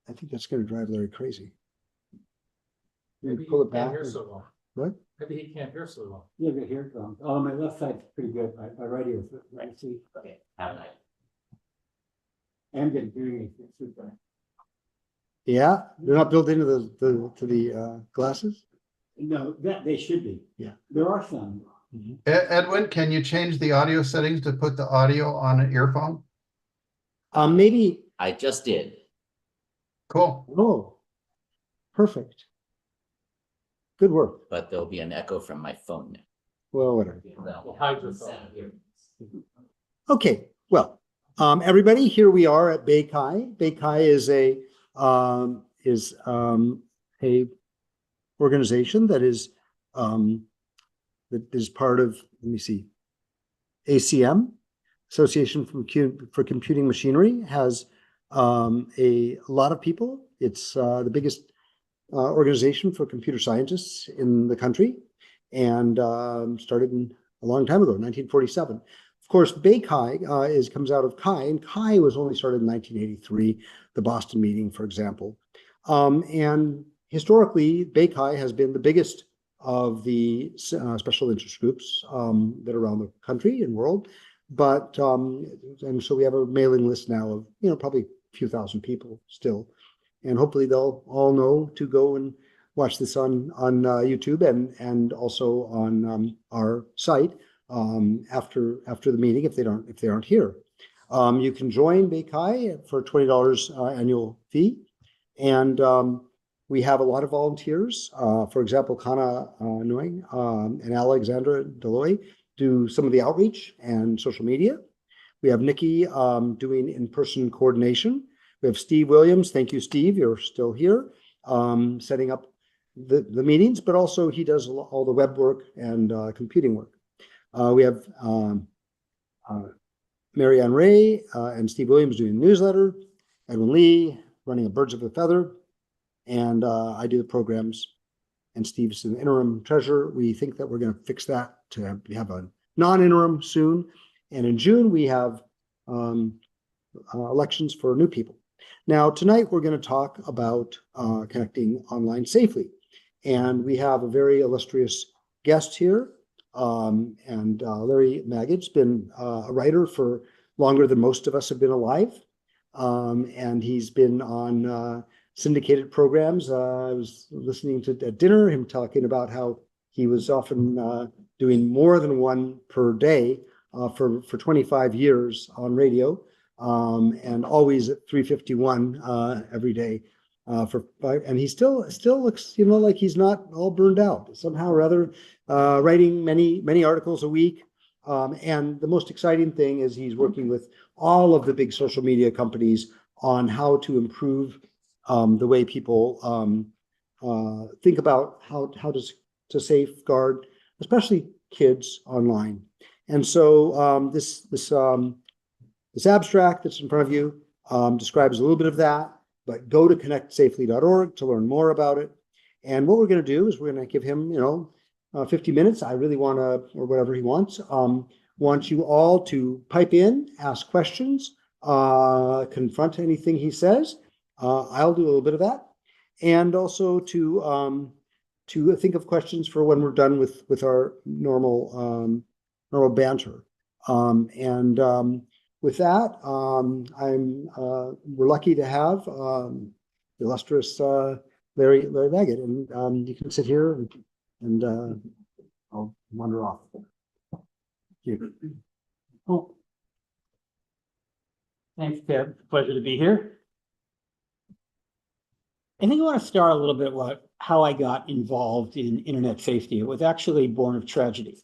I think that's going to drive Larry crazy. Maybe Pull he it can't back. hear so well. What? Maybe he can't hear so well. Yeah, but here it comes. Oh, my left side's pretty good. My right ear, right? See, Okay, have a night. I'm getting hearing aids. It's super. Yeah, they're not built into the glasses. No, that they should be. Yeah. There are some. Edwin, can you change the audio settings to put the audio on an earphone? Maybe. I just did. Cool. Oh, perfect. Good work. But there'll be an echo from my phone now. Well, whatever. Well, hide your phone. Okay, well, everybody, here we are at Beikai. Beikai is a organization that is part of, let me see, ACM, Association for Computing Machinery, has a lot of people. It's the biggest organization for computer scientists in the country, and started a long time ago, 1947. Of course, Beikai comes out of Chi, and Chi was only started in 1983, the Boston meeting, for example. And historically, Beikai has been the biggest of the special interest groups that are around the country and world. But, and so we have a mailing list now of, probably a few thousand people still. And hopefully they'll all know to go and watch this on YouTube and also on our site after the meeting if they aren't here. You can join Beikai for $20 annual fee, and we have a lot of volunteers. For example, Kana Nguyen and Alexandra Deloy do some of the outreach and social media. We have Nikki doing in-person coordination. We have Steve Williams. Thank you, Steve. You're still here, setting up the meetings, but also he does all the web work and computing work. We have Mary Ann Ray and Steve Williams doing the newsletter, Edwin Lee running a Birds of a Feather, and I do the programs, and Steve's an interim treasurer. We think that we're going to fix that to have a non-interim soon. And in June, we have elections for new people. Now, tonight, we're going to talk about connecting online safely. And we have a very illustrious guest here. And Larry Magid's been a writer for longer than most of us have been alive. And he's been on syndicated programs. I was listening to at dinner, him talking about how he was often doing more than one per day for 25 years on radio, and always at 3:51 every day. And he still looks, like he's not all burned out somehow or other, writing many articles a week. And the most exciting thing is he's working with all of the big social media companies on how to improve the way people think about how to safeguard, especially kids online. And so this abstract that's in front of you describes a little bit of that. But go to ConnectSafely.org to learn more about it. And what we're going to do is we're going to give him, 50 minutes. I really want to, or whatever he wants. Want you all to pipe in, ask questions, confront anything he says. I'll do a little bit of that, and also to think of questions for when we're done with our normal banter. With that, we're lucky to have the illustrious Larry Magid, and you can sit here and I'll wander off. Thank you. Oh. Thanks, Ted. Pleasure to be here. I think I want to start a little bit with how I got involved in internet safety. It was actually born of tragedy.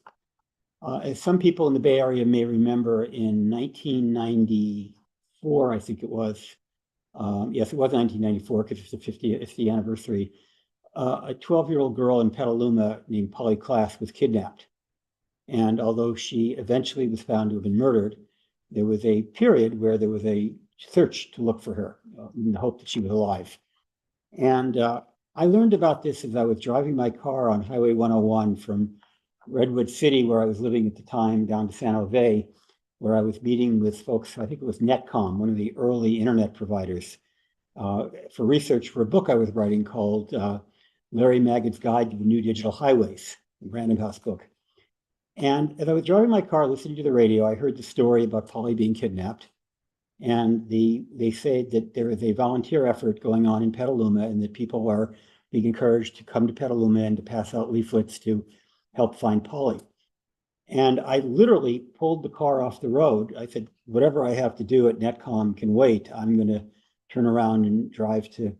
As some people in the Bay Area may remember, in 1994, I think it was, yes, it was 1994 because it's the anniversary, a 12-year-old girl in Petaluma named Polly Klaas was kidnapped. And although she eventually was found to have been murdered, there was a period where there was a search to look for her in the hope that she was alive. And I learned about this as I was driving my car on Highway 101 from Redwood City, where I was living at the time, down to San Jose, where I was meeting with folks. I think it was Netcom, one of the early internet providers. for research for a book I was writing called Larry Magid's Guide to the New Digital Highways, a Random House book. And as I was driving my car listening to the radio, I heard the story about Polly being kidnapped. And they say that there is a volunteer effort going on in Petaluma and that people are being encouraged to come to Petaluma and to pass out leaflets to help find Polly. And I literally pulled the car off the road. I said, whatever I have to do at Netcom can wait. I'm going to turn around and drive to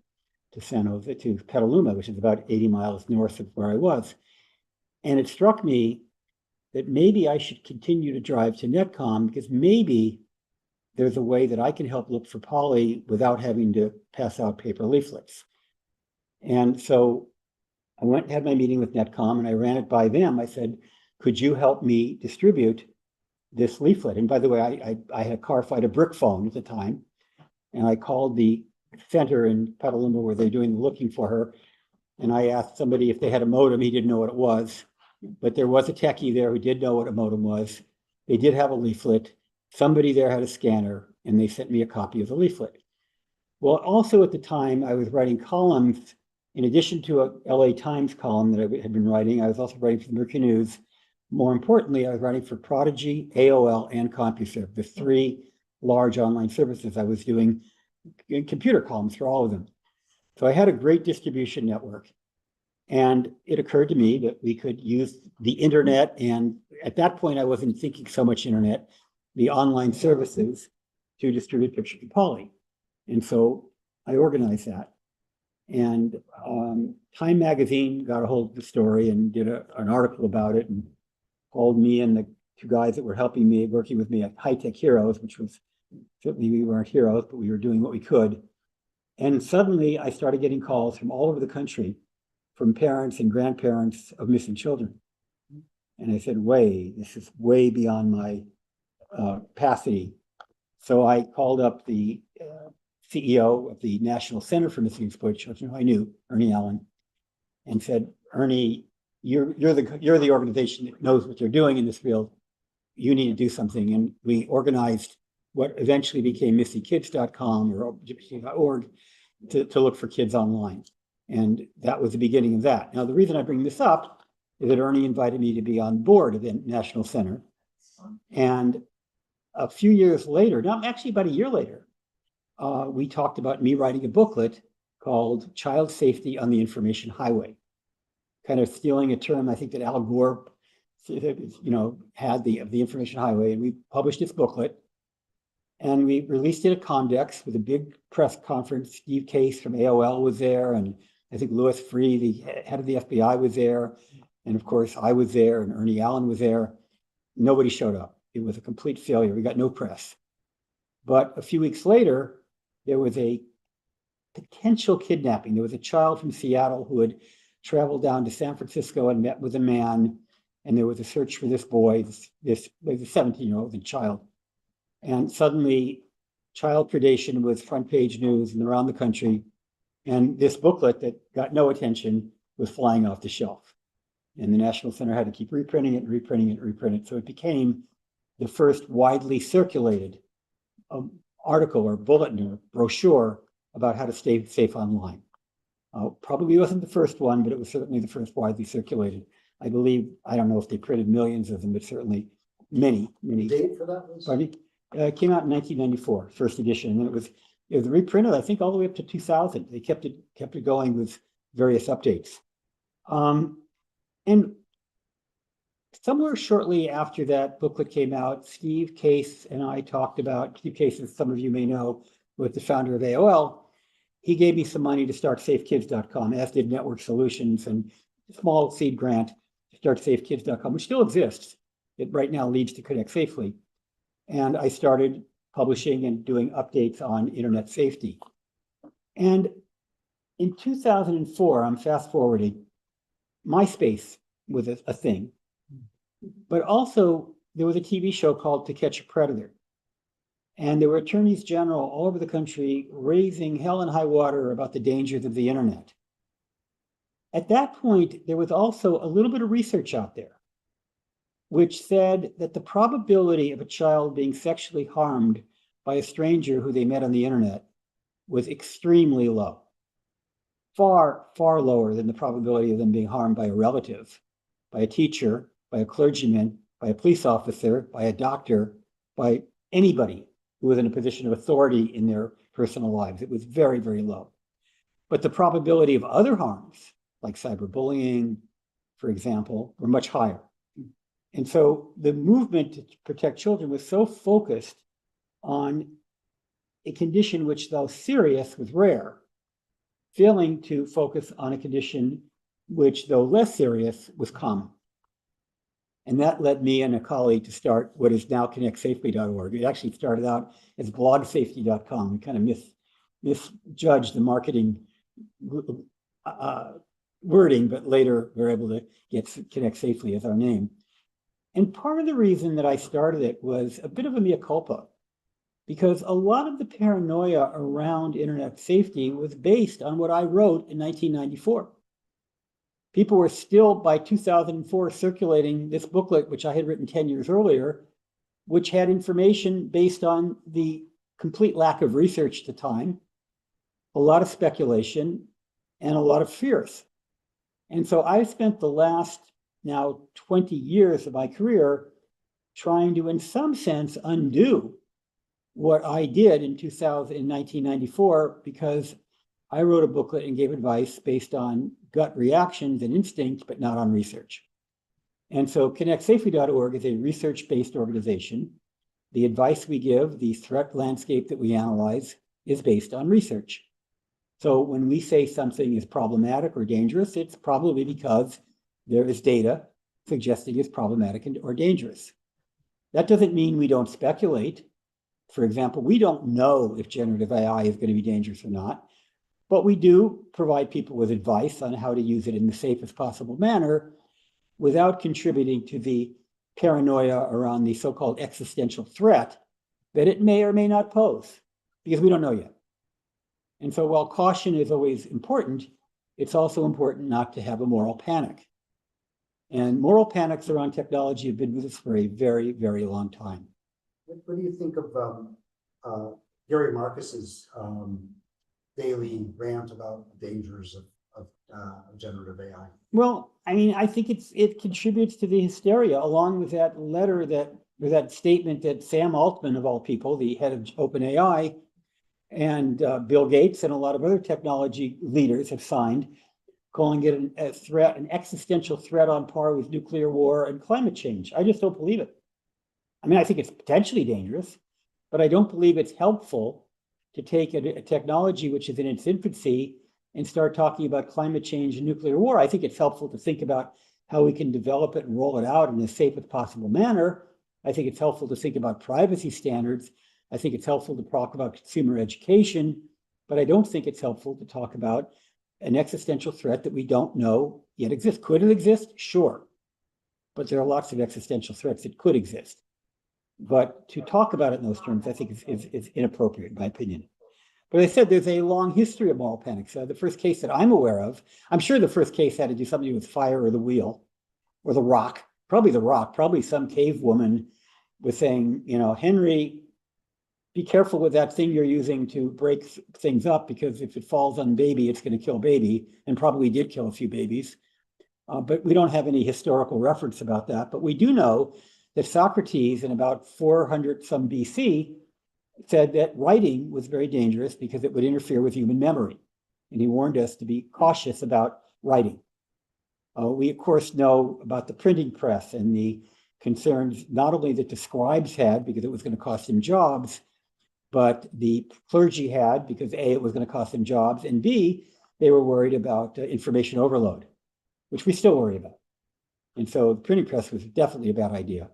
San Jose, to Petaluma, which is about 80 miles north of where I was. And it struck me that maybe I should continue to drive to Netcom because maybe there's a way that I can help look for Polly without having to pass out paper leaflets. And so I went and had my meeting with Netcom and I ran it by them. I said, could you help me distribute this leaflet? And by the way, I had a car fight a brick phone at the time. And I called the center in Petaluma where they're doing the looking for her. And I asked somebody if they had a modem. He didn't know what it was, but there was a techie there who did know what a modem was. They did have a leaflet. Somebody there had a scanner and they sent me a copy of the leaflet. Well, also at the time I was writing columns. In addition to a LA Times column that I had been writing, I was also writing for the Mercury News. More importantly, I was writing for Prodigy, AOL, and CompuServe, the three large online services. I was doing computer columns for all of them. So I had a great distribution network. And it occurred to me that we could use the internet. And at that point, I wasn't thinking so much internet, the online services to distribute pictures of Polly. And so I organized that. And Time Magazine got a hold of the story and did an article about it and called me and the two guys that were helping me, working with me at High Tech Heroes, which was certainly we weren't heroes, but we were doing what we could. And suddenly I started getting calls from all over the country from parents and grandparents of missing children. And I said, this is way beyond my capacity. So I called up the CEO of the National Center for Missing and Exploited Children, who I knew, Ernie Allen, and said, Ernie, you're the organization that knows what you're doing in this field. You need to do something. And we organized what eventually became missingkids.com or gypsy.org to look for kids online. And that was the beginning of that. Now, the reason I bring this up is that Ernie invited me to be on board of the National Center. And a few years later, now actually about a year later, we talked about me writing a booklet called Child Safety on the Information Highway, kind of stealing a term I think that Al Gore, had the information highway. And we published this booklet and we released it at Comdex with a big press conference. Steve Case from AOL was there. And I think Louis Freeh, the head of the FBI, was there. And of course, I was there and Ernie Allen was there. Nobody showed up. It was a complete failure. We got no press. But a few weeks later, there was a potential kidnapping. There was a child from Seattle who had traveled down to San Francisco and met with a man. And there was a search for this boy, this was a 17-year-old child. And suddenly, child predation was front page news and around the country. And this booklet that got no attention was flying off the shelf. And the National Center had to keep reprinting it, reprinting it, reprinting it. So it became the first widely circulated article or bulletin or brochure about how to stay safe online. Probably wasn't the first one, but it was certainly the first widely circulated. I believe, I don't know if they printed millions of them, but certainly many. The date for that was? Pardon me? It came out in 1994, first edition, and it was reprinted, I think, all the way up to 2000. They kept it going with various updates. And somewhere shortly after that booklet came out, Steve Case and I talked about, Steve Case, as some of you may know, was the founder of AOL. He gave me some money to start safekids.com, as did Network Solutions, and a small seed grant to start safekids.com, which still exists. It right now leads to ConnectSafely. And I started publishing and doing updates on internet safety. And in 2004, I'm fast forwarding, MySpace was a thing. But also, there was a TV show called To Catch a Predator. And there were attorneys general all over the country raising hell and high water about the dangers of the internet. At that point, there was also a little bit of research out there, which said that the probability of a child being sexually harmed by a stranger who they met on the internet was extremely low. Far, far lower than the probability of them being harmed by a relative, by a teacher, by a clergyman, by a police officer, by a doctor, by anybody who was in a position of authority in their personal lives. It was very, very low. But the probability of other harms, like cyberbullying, for example, were much higher. And so the movement to protect children was so focused on a condition which, though serious, was rare, failing to focus on a condition which, though less serious, was common. And that led me and a colleague to start what is now ConnectSafely.org. It actually started out as blogsafety.com. We kind of misjudged the marketing wording, but later we were able to get ConnectSafely as our name. And part of the reason that I started it was a bit of a mea culpa, because a lot of the paranoia around internet safety was based on what I wrote in 1994. People were still, by 2004, circulating this booklet, which I had written 10 years earlier, which had information based on the complete lack of research at the time, a lot of speculation, and a lot of fears. And so I spent the last now 20 years of my career trying to, in some sense, undo what I did in 1994, because I wrote a booklet and gave advice based on gut reactions and instincts, but not on research. And so ConnectSafely.org is a research-based organization. The advice we give, the threat landscape that we analyze, is based on research. So when we say something is problematic or dangerous, it's probably because there is data suggesting it's problematic or dangerous. That doesn't mean we don't speculate. For example, we don't know if generative AI is going to be dangerous or not, but we do provide people with advice on how to use it in the safest possible manner without contributing to the paranoia around the so-called existential threat that it may or may not pose, because we don't know yet. And so while caution is always important, it's also important not to have a moral panic. And moral panics around technology have been with us for a very, very long time. What do you think of Gary Marcus's daily rant about the dangers of generative AI? Well, I mean, I think it contributes to the hysteria, along with that letter or that statement that Sam Altman, of all people, the head of OpenAI, and Bill Gates and a lot of other technology leaders have signed, calling it a threat, an existential threat on par with nuclear war and climate change. I just don't believe it. I mean, I think it's potentially dangerous, but I don't believe it's helpful to take a technology which is in its infancy and start talking about climate change and nuclear war. I think it's helpful to think about how we can develop it and roll it out in the safest possible manner. I think it's helpful to think about privacy standards. I think it's helpful to talk about consumer education, but I don't think it's helpful to talk about an existential threat that we don't know yet exists. Could it exist? Sure. But there are lots of existential threats that could exist. But to talk about it in those terms, I think is inappropriate, in my opinion. But as I said, there's a long history of moral panics. The first case that I'm aware of, I'm sure the first case had to do something with fire or the wheel or the rock, probably some cave woman was saying, Henry, be careful with that thing you're using to break things up, because if it falls on baby, it's going to kill baby, and probably did kill a few babies. But we don't have any historical reference about that. But we do know that Socrates in about 400 some BC said that writing was very dangerous because it would interfere with human memory. And he warned us to be cautious about writing. We, of course, know about the printing press and the concerns not only that the scribes had because it was going to cost them jobs, but the clergy had because A, it was going to cost them jobs, and B, they were worried about information overload, which we still worry about. And so the printing press was definitely a bad idea.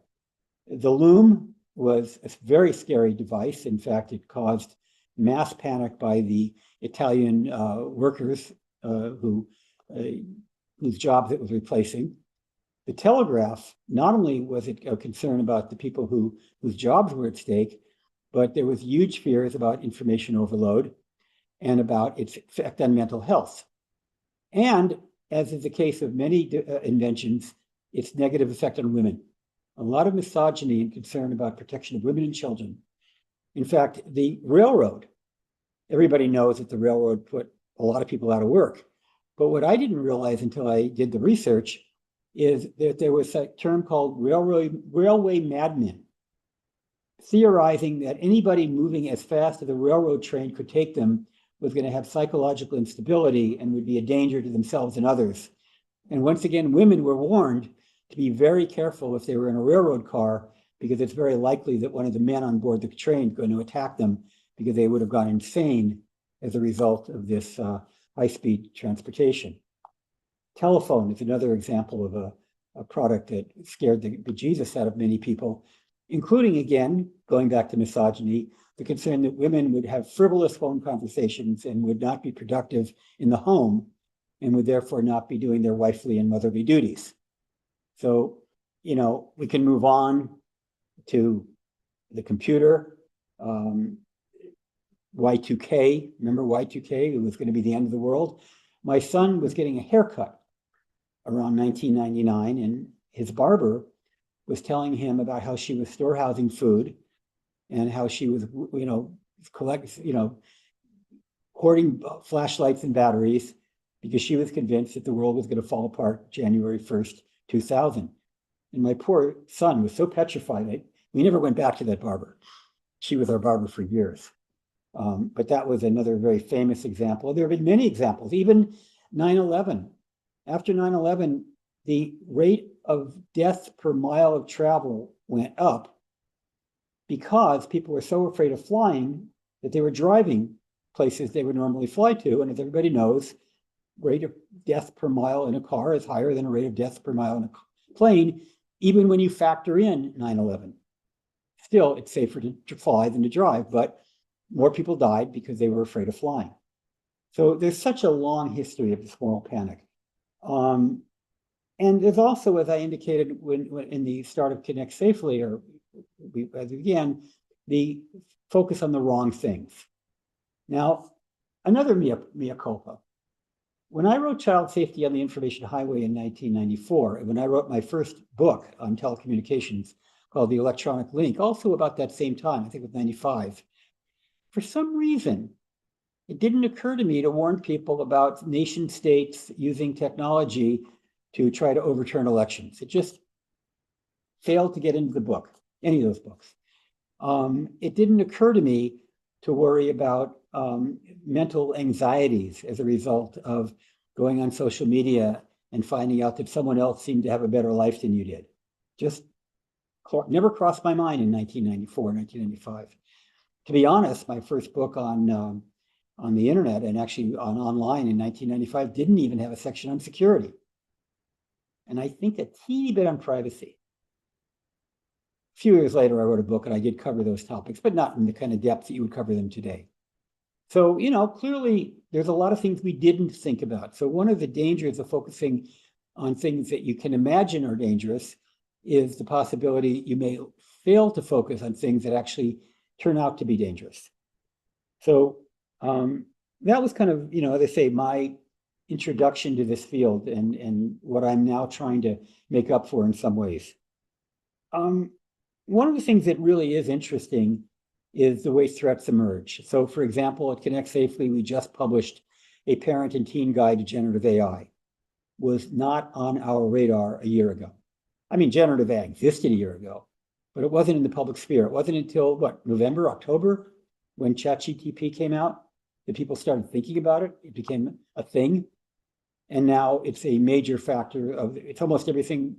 The loom was a very scary device. In fact, it caused mass panic by the Italian workers whose jobs it was replacing. The telegraph, not only was it a concern about the people whose jobs were at stake, but there was huge fears about information overload and about its effect on mental health. And as is the case of many inventions, its negative effect on women. A lot of misogyny and concern about protection of women and children. In fact, the railroad everybody knows that the railroad put a lot of people out of work. But what I didn't realize until I did the research is that there was a term called railway madmen, theorizing that anybody moving as fast as a railroad train could take them was going to have psychological instability and would be a danger to themselves and others. And once again, women were warned to be very careful if they were in a railroad car, because it's very likely that one of the men on board the train is going to attack them because they would have gone insane as a result of this high-speed transportation. Telephone is another example of a product that scared the bejesus out of many people, including, again, going back to misogyny, the concern that women would have frivolous phone conversations and would not be productive in the home and would therefore not be doing their wifely and motherly duties. So, you know, we can move on to the computer, Y2K. Remember Y2K? It was going to be the end of the world. My son was getting a haircut around 1999, and his barber was telling him about how she was storehousing food and how she was, hoarding flashlights and batteries because she was convinced that the world was going to fall apart January 1st, 2000. And my poor son was so petrified that we never went back to that barber. She was our barber for years. But that was another very famous example. There have been many examples, even 9/11. After 9/11, the rate of deaths per mile of travel went up because people were so afraid of flying that they were driving places they would normally fly to. And as everybody knows, rate of death per mile in a car is higher than a rate of death per mile in a plane, even when you factor in 9/11. Still, it's safer to fly than to drive, but more people died because they were afraid of flying. So there's such a long history of this moral panic. And there's also, as I indicated when in the start of ConnectSafely, or as we began, the focus on the wrong things. Now, another mea culpa. When I wrote Child Safety on the Information Highway in 1994, and when I wrote my first book on telecommunications called The Electronic Link, also about that same time, I think it was 95, for some reason, it didn't occur to me to warn people about nation states using technology to try to overturn elections. It just failed to get into the book, any of those books. It didn't occur to me to worry about mental anxieties as a result of going on social media and finding out that someone else seemed to have a better life than you did. Just never crossed my mind in 1994, 1995. To be honest, my first book on the internet and actually online in 1995 didn't even have a section on security. And I think a teeny bit on privacy. A few years later, I wrote a book and I did cover those topics, but not in the kind of depth that you would cover them today. So, clearly there's a lot of things we didn't think about. So one of the dangers of focusing on things that you can imagine are dangerous is the possibility you may fail to focus on things that actually turn out to be dangerous. So that was kind of, as I say, my introduction to this field and what I'm now trying to make up for in some ways. One of the things that really is interesting is the way threats emerge. So for example, at ConnectSafely, we just published a parent and teen guide to generative AI. Was not on our radar a year ago. I mean, generative AI existed a year ago, but it wasn't in the public sphere. It wasn't until November, October, when ChatGPT came out, that people started thinking about it. It became a thing. And now it's a major factor it's almost everything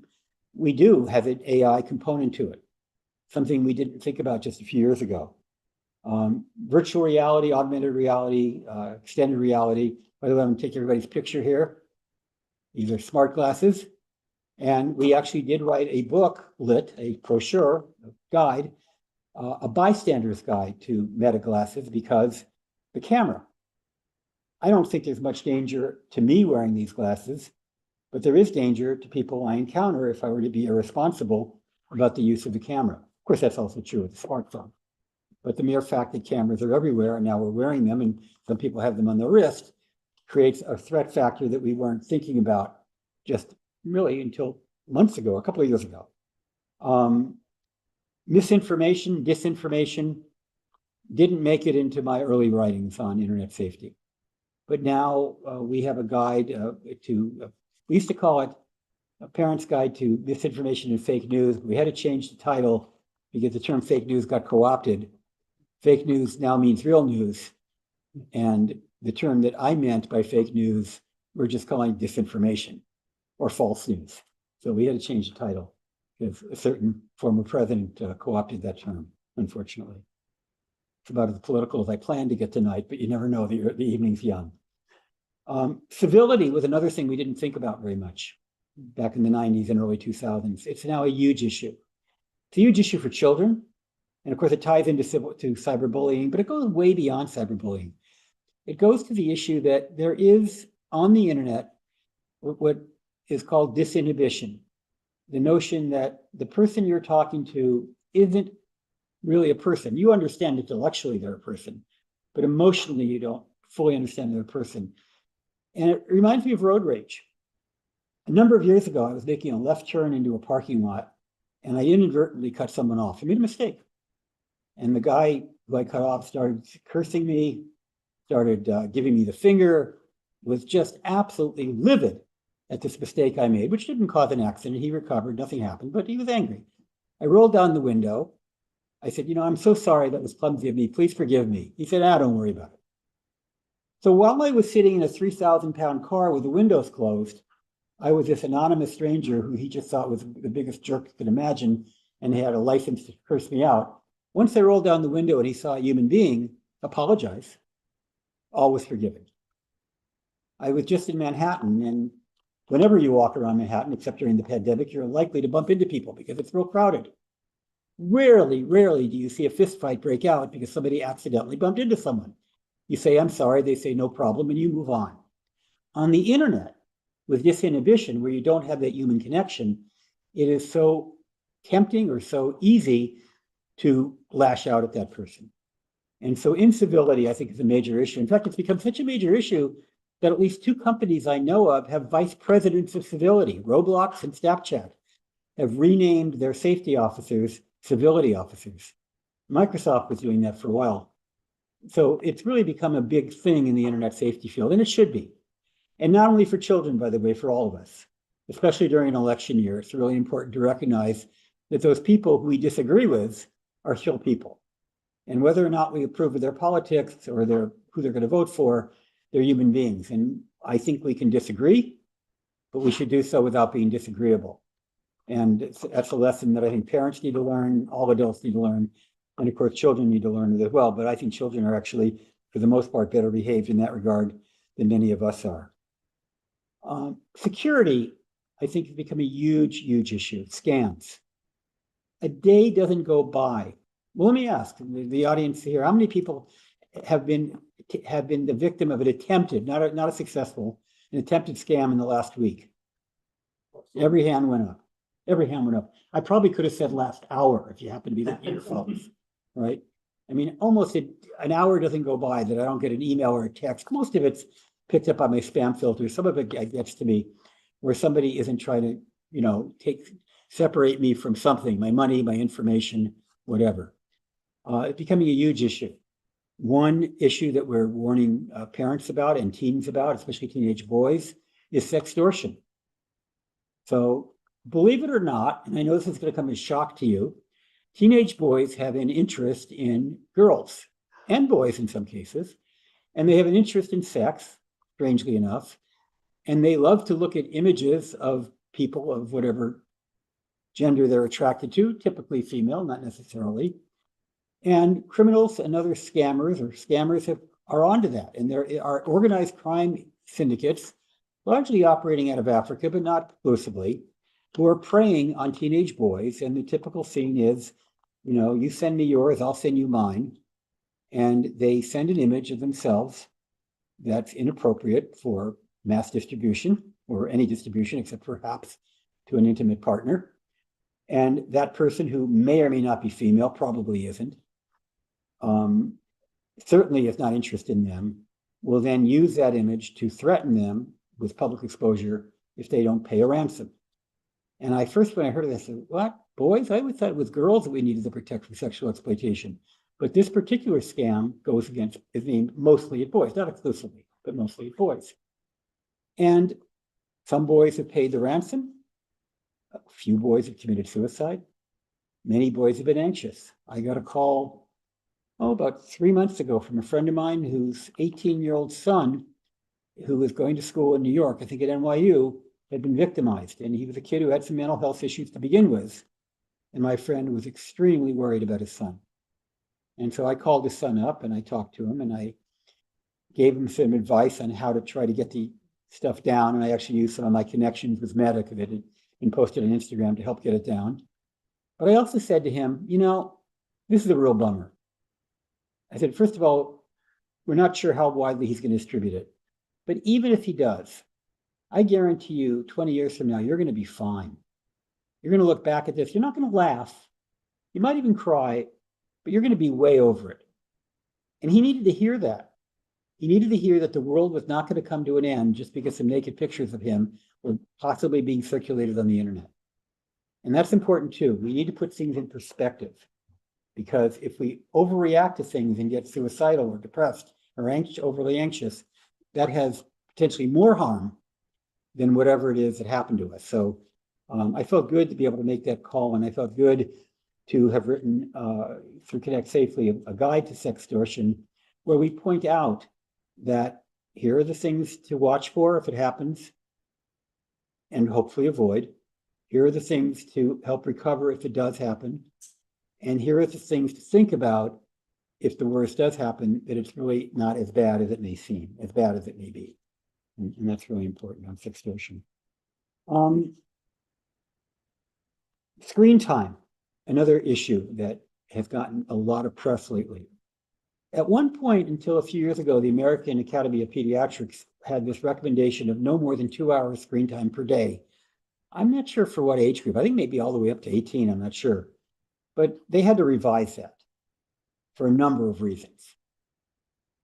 we do has an AI component to it. Something we didn't think about just a few years ago. Virtual reality, augmented reality, extended reality. By the way, I'm going to take everybody's picture here. These are smart glasses. And we actually did write a booklet, a brochure, a guide, a bystander's guide to Meta glasses because the camera. I don't think there's much danger to me wearing these glasses, but there is danger to people I encounter if I were to be irresponsible about the use of the camera. Of course, that's also true with the smartphone. But the mere fact that cameras are everywhere and now we're wearing them and some people have them on their wrist creates a threat factor that we weren't thinking about just really until months ago, a couple of years ago. Misinformation, disinformation, didn't make it into my early writings on internet safety. But now we have a guide we used to call it a parent's guide to misinformation and fake news. We had to change the title because the term fake news got co-opted. Fake news now means real news. And the term that I meant by fake news, we're just calling disinformation or false news. So we had to change the title because a certain former president co-opted that term, unfortunately. It's about as political as I planned to get tonight, but you never know, the evening's young. Civility was another thing we didn't think about very much back in the 90s and early 2000s. It's now a huge issue. It's a huge issue for children. And of course, it ties into cyberbullying, but it goes way beyond cyberbullying. It goes to the issue that there is on the internet what is called disinhibition. The notion that the person you're talking to isn't really a person. You understand intellectually they're a person, but emotionally you don't fully understand they're a person. And it reminds me of road rage. A number of years ago, I was making a left turn into a parking lot, and I inadvertently cut someone off. I made a mistake. And the guy who I cut off started cursing me, started giving me the finger, was just absolutely livid at this mistake I made, which didn't cause an accident. He recovered, nothing happened, but he was angry. I rolled down the window. I said, I'm so sorry, that was clumsy of me. Please forgive me. He said, don't worry about it. So while I was sitting in a 3,000-pound car with the windows closed, I was this anonymous stranger who he just thought was the biggest jerk you could imagine, and he had a license to curse me out. Once I rolled down the window and he saw a human being apologize, all was forgiven. I was just in Manhattan, and whenever you walk around Manhattan, except during the pandemic, you're likely to bump into people because it's real crowded. Rarely do you see a fist fight break out because somebody accidentally bumped into someone. You say, I'm sorry, they say no problem, and you move on. On the internet, with disinhibition, where you don't have that human connection, it is so tempting or so easy to lash out at that person. And so incivility, I think, is a major issue. In fact, it's become such a major issue that at least two companies I know of have vice presidents of civility. Roblox and Snapchat have renamed their safety officers civility officers. Microsoft was doing that for a while. So it's really become a big thing in the internet safety field, and it should be. And not only for children, by the way, for all of us, especially during an election year. It's really important to recognize that those people who we disagree with are still people. And whether or not we approve of their politics or who they're going to vote for, they're human beings. And I think we can disagree, but we should do so without being disagreeable. And that's a lesson that I think parents need to learn, all adults need to learn, and of course children need to learn as well. But I think children are actually, for the most part, better behaved in that regard than many of us are. Security, I think, has become a huge issue. Scams. A day doesn't go by. Well, let me ask the audience here, how many people have been the victim of an attempted, not a successful, an attempted scam in the last week? Every hand went up. Every hand went up. I probably could have said last hour if you happen to be looking at your phones, right? I mean, almost an hour doesn't go by that I don't get an email or a text. Most of it's picked up by my spam filter. Some of it gets to me where somebody isn't trying to, separate me from something, my money, my information, whatever. It's becoming a huge issue. One issue that we're warning parents about and teens about, especially teenage boys, is sextortion. So believe it or not, and I know this is going to come as a shock to you, teenage boys have an interest in girls and boys in some cases, and they have an interest in sex, strangely enough, and they love to look at images of people of whatever gender they're attracted to, typically female, not necessarily. And criminals and other scammers are onto that. And there are organized crime syndicates, largely operating out of Africa, but not exclusively, who are preying on teenage boys. And the typical scene is, you send me yours, I'll send you mine. And they send an image of themselves that's inappropriate for mass distribution or any distribution, except perhaps to an intimate partner. And that person, who may or may not be female, probably isn't, certainly is not interested in them, will then use that image to threaten them with public exposure if they don't pay a ransom. And when I heard of this, I said, what? Boys? I always thought it was girls that we needed to protect from sexual exploitation. But this particular scam is aimed mostly at boys, not exclusively, but mostly at boys. And some boys have paid the ransom. A few boys have committed suicide. Many boys have been anxious. I got a call, about 3 months ago from a friend of mine whose 18-year-old son, who was going to school in New York, I think at NYU, had been victimized. And he was a kid who had some mental health issues to begin with. And my friend was extremely worried about his son. And so I called his son up and I talked to him and I gave him some advice on how to try to get the stuff down. And I actually used some of my connections with Meta because it had been posted on Instagram to help get it down. But I also said to him, this is a real bummer. I said, first of all, we're not sure how widely he's going to distribute it. But even if he does, I guarantee you 20 years from now, you're going to be fine. You're going to look back at this. You're not going to laugh. You might even cry, but you're going to be way over it. And he needed to hear that. He needed to hear that the world was not going to come to an end just because some naked pictures of him were possibly being circulated on the internet. And that's important too. We need to put things in perspective, because if we overreact to things and get suicidal or depressed or overly anxious, that has potentially more harm than whatever it is that happened to us. So I felt good to be able to make that call, and I felt good to have written through ConnectSafely a guide to sextortion, where we point out that here are the things to watch for if it happens and hopefully avoid. Here are the things to help recover if it does happen. And here are the things to think about if the worst does happen, that it's really not as bad as it may seem, as bad as it may be. And that's really important on sextortion. Screen time, another issue that has gotten a lot of press lately. At one point, until a few years ago, the American Academy of Pediatrics had this recommendation of no more than 2 hours screen time per day. I'm not sure for what age group. I think maybe all the way up to 18, I'm not sure. But they had to revise that for a number of reasons.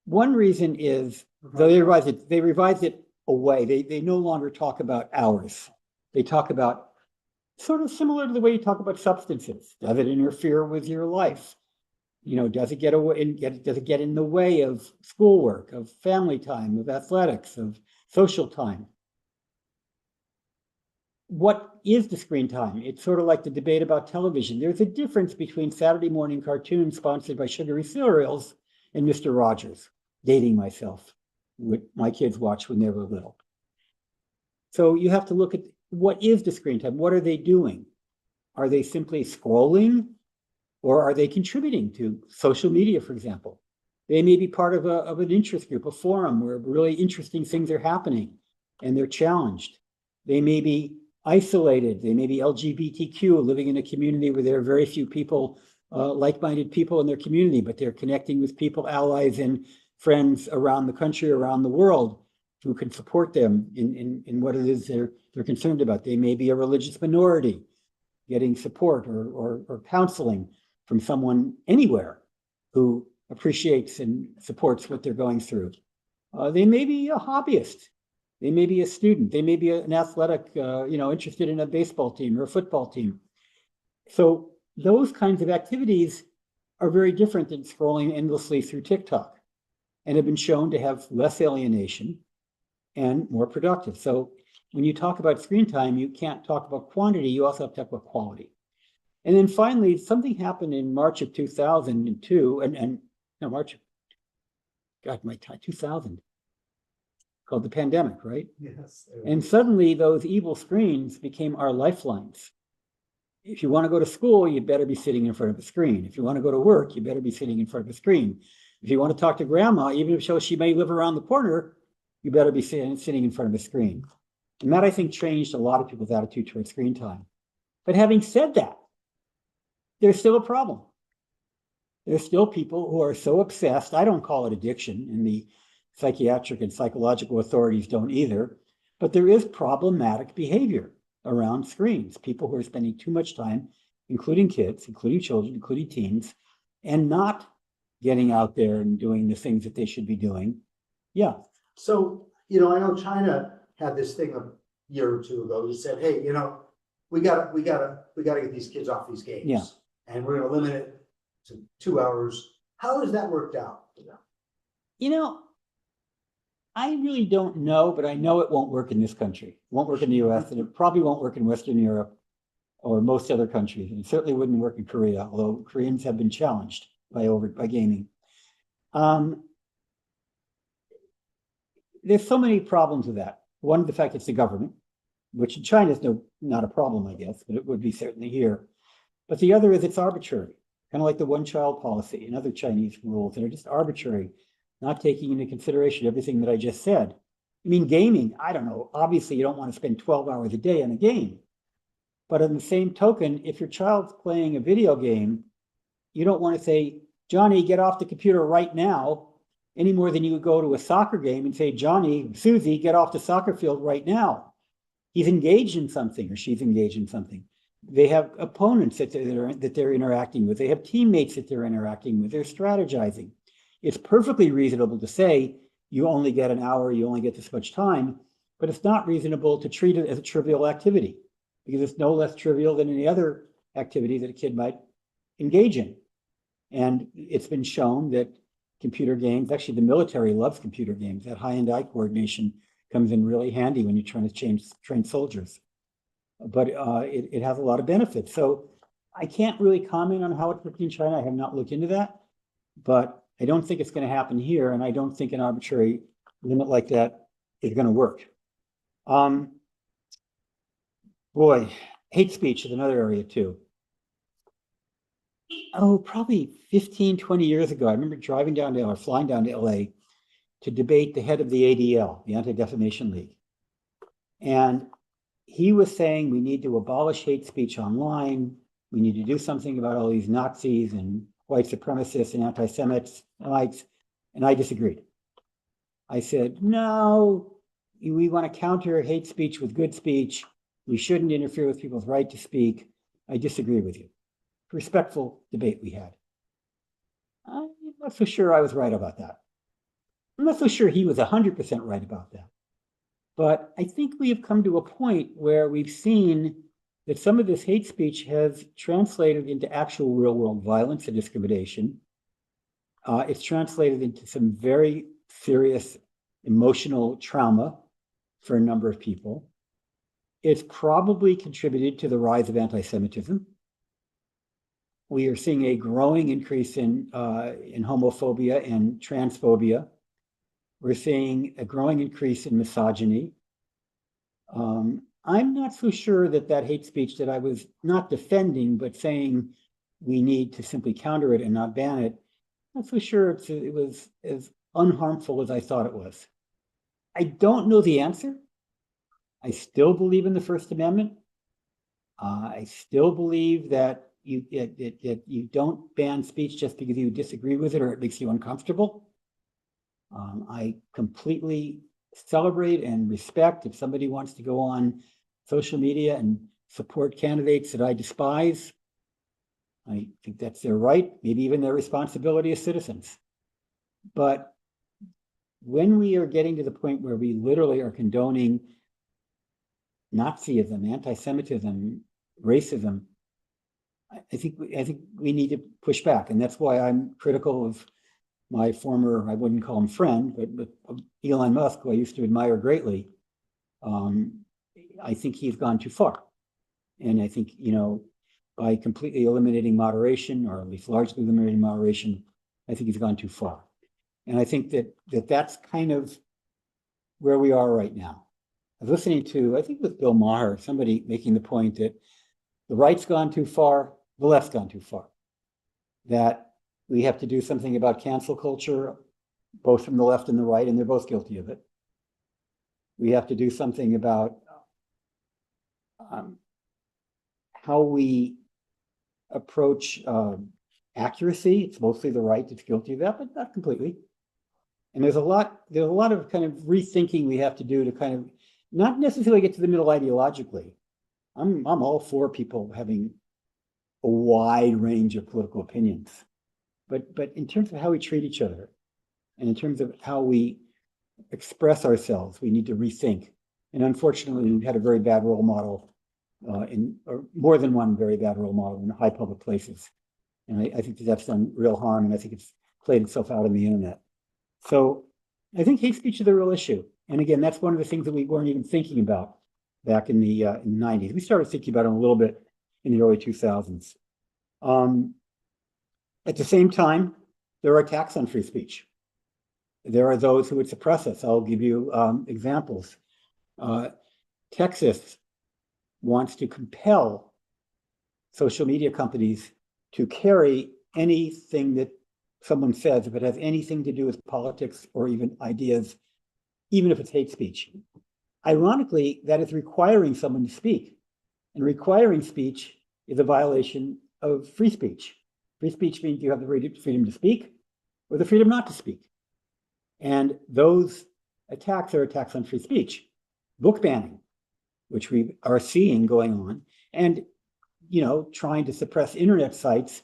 One reason is, though they revised it away. They no longer talk about hours. They talk about sort of similar to the way you talk about substances. Does it interfere with your life? Does it get in the way of schoolwork, of family time, of athletics, of social time? What is the screen time? It's sort of like the debate about television. There's a difference between Saturday morning cartoons sponsored by sugary cereals and Mr. Rogers, dating myself, what my kids watched when they were little. So you have to look at what is the screen time? What are they doing? Are they simply scrolling, or are they contributing to social media, for example? They may be part of an interest group, a forum where really interesting things are happening and they're challenged. They may be isolated. They may be LGBTQ, living in a community where there are very few people, like-minded people in their community, but they're connecting with people, allies, and friends around the country, around the world, who can support them in what it is they're concerned about. They may be a religious minority, getting support or counseling from someone anywhere who appreciates and supports what they're going through. They may be a hobbyist. They may be a student. They may be an athletic, interested in a baseball team or a football team. So those kinds of activities are very different than scrolling endlessly through TikTok, and have been shown to have less alienation and more productive. So when you talk about screen time, you can't talk about quantity, you also have to talk about quality. And then finally, something happened in March of 2002, March of 2000, called the pandemic, right? Yes. And suddenly those evil screens became our lifelines. If you want to go to school, you better be sitting in front of a screen. If you want to go to work, you better be sitting in front of a screen. If you want to talk to grandma, even if she may live around the corner, you better be sitting in front of a screen. And that, I think, changed a lot of people's attitude towards screen time. But having said that, there's still a problem. There's still people who are so obsessed. I don't call it addiction, and the psychiatric and psychological authorities don't either, but there is problematic behavior around screens. People who are spending too much time, including kids, including children, including teens, and not getting out there and doing the things that they should be doing. Yeah. So, I know China had this thing a year or two ago. They said, hey, we gotta get these kids off these games. Yeah. And we're gonna limit it to 2 hours How has that worked out? You know, I really don't know, but I know it won't work in this country. It won't work in the US, and it probably won't work in Western Europe or most other countries. And it certainly wouldn't work in Korea, although Koreans have been challenged by gaming. There's so many problems with that. One, the fact it's the government, which in China is not a problem, I guess, but it would be certainly here. But the other is it's arbitrary, kind of like the one-child policy and other Chinese rules that are just arbitrary, not taking into consideration everything that I just said. I mean, gaming, I don't know. Obviously, you don't want to spend 12 hours a day on a game. But on the same token, if your child's playing a video game, you don't want to say, Johnny, get off the computer right now, any more than you would go to a soccer game and say, Johnny, Susie, get off the soccer field right now. He's engaged in something or she's engaged in something. They have opponents that they're interacting with. They have teammates that they're interacting with. They're strategizing. It's perfectly reasonable to say you only get an hour, you only get this much time, but it's not reasonable to treat it as a trivial activity because it's no less trivial than any other activity that a kid might engage in. And it's been shown that computer games, actually the military loves computer games. That high-end eye coordination comes in really handy when you're trying to train soldiers. But it has a lot of benefits. So I can't really comment on how it's working in China. I have not looked into that, but I don't think it's going to happen here. And I don't think an arbitrary limit like that is going to work. Boy, hate speech is another area too. Oh, probably 15, 20 years ago, I remember flying down to LA to debate the head of the ADL, the Anti-Defamation League. And he was saying we need to abolish hate speech online. We need to do something about all these Nazis and white supremacists and anti-Semites. And I disagreed. I said, no, we want to counter hate speech with good speech. We shouldn't interfere with people's right to speak. I disagree with you. Respectful debate we had. I'm not so sure I was right about that. I'm not so sure he was 100% right about that. But I think we have come to a point where we've seen that some of this hate speech has translated into actual real-world violence and discrimination. It's translated into some very serious emotional trauma for a number of people. It's probably contributed to the rise of anti-Semitism. We are seeing a growing increase in homophobia and transphobia. We're seeing a growing increase in misogyny. I'm not so sure that hate speech that I was not defending, but saying we need to simply counter it and not ban it, I'm not so sure it was as unharmful as I thought it was. I don't know the answer. I still believe in the First Amendment. I still believe that you don't ban speech just because you disagree with it or it makes you uncomfortable. I completely celebrate and respect if somebody wants to go on social media and support candidates that I despise. I think that's their right, maybe even their responsibility as citizens. But when we are getting to the point where we literally are condoning Nazism, anti-Semitism, racism, I think we need to push back. And that's why I'm critical of my former, I wouldn't call him friend, but Elon Musk, who I used to admire greatly. I think he's gone too far. And I think, by completely eliminating moderation, or at least largely eliminating moderation, I think he's gone too far. And I think that's kind of where we are right now. I was listening to, I think with Bill Maher, somebody making the point that the right's gone too far, the left's gone too far. That we have to do something about cancel culture, both from the left and the right, and they're both guilty of it. We have to do something about how we approach accuracy. It's mostly the right that's guilty of that, but not completely. And there's a lot of kind of rethinking we have to do to kind of not necessarily get to the middle ideologically. I'm all for people having a wide range of political opinions, but in terms of how we treat each other, and in terms of how we express ourselves, we need to rethink. And unfortunately, we've had a very bad role model or more than one very bad role model in high public places. And I think that's done real harm. And I think it's played itself out on the internet. So I think hate speech is a real issue. And again, that's one of the things that we weren't even thinking about back in the 90s. We started thinking about it a little bit in the early 2000s. At the same time, there are attacks on free speech. There are those who would suppress us. I'll give you examples. Texas wants to compel social media companies to carry anything that someone says, if it has anything to do with politics or even ideas, even if it's hate speech. Ironically, that is requiring someone to speak. And requiring speech is a violation of free speech. Free speech means you have the freedom to speak or the freedom not to speak. And those attacks are attacks on free speech. Book banning, which we are seeing going on, and trying to suppress internet sites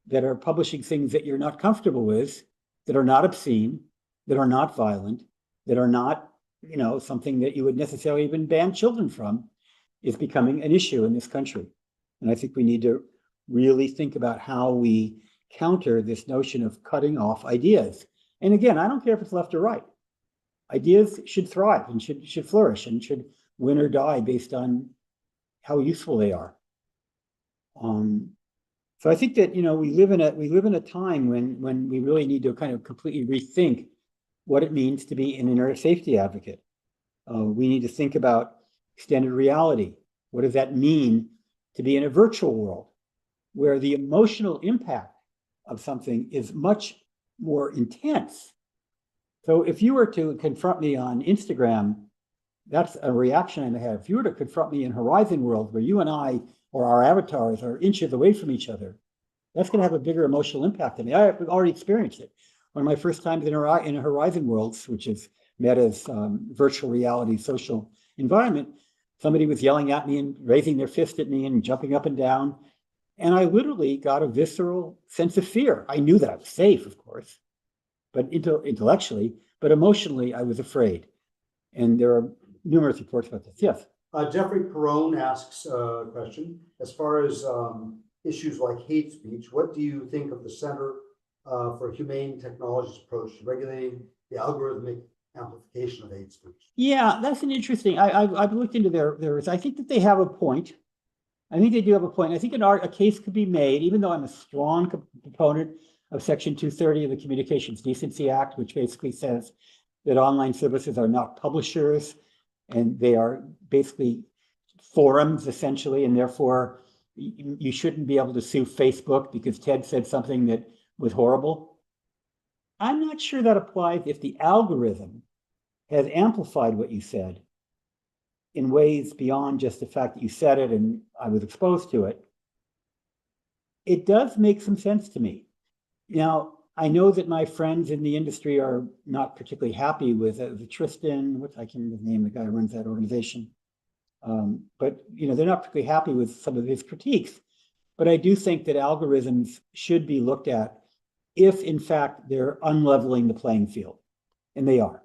that are publishing things that you're not comfortable with, that are not obscene, that are not violent, that are not, something that you would necessarily even ban children from, is becoming an issue in this country. And I think we need to really think about how we counter this notion of cutting off ideas. And again, I don't care if it's left or right. Ideas should thrive and should flourish and should win or die based on how useful they are. So I think that we live in a time when we really need to kind of completely rethink what it means to be an internet safety advocate. We need to think about extended reality. What does that mean to be in a virtual world where the emotional impact of something is much more intense? So if you were to confront me on Instagram, that's a reaction I may have. If you were to confront me in Horizon World, where you and I or our avatars are inches away from each other, that's going to have a bigger emotional impact on me. I've already experienced it. One of my first times in Horizon Worlds, which is Meta's virtual reality social environment, somebody was yelling at me and raising their fist at me and jumping up and down. And I literally got a visceral sense of fear. I knew that I was safe, of course, but intellectually, but emotionally, I was afraid. And there are numerous reports about this. Yes. Jeffrey Perone asks a question. As far as issues like hate speech, what do you think of the Center for Humane Technologies approach to regulating the algorithmic amplification of hate speech? Yeah, that's an interesting. I've looked into their. I think that they have a point. I think they do have a point. I think a case could be made, even though I'm a strong proponent of Section 230 of the Communications Decency Act, which basically says that online services are not publishers and they are basically forums essentially, and therefore you shouldn't be able to sue Facebook because Ted said something that was horrible. I'm not sure that applies if the algorithm has amplified what you said in ways beyond just the fact that you said it and I was exposed to it. It does make some sense to me. Now, I know that my friends in the industry are not particularly happy with Tristan, I can't remember the name, the guy who runs that organization. But they're not particularly happy with some of his critiques. But I do think that algorithms should be looked at if, in fact, they're unleveling the playing field, and they are.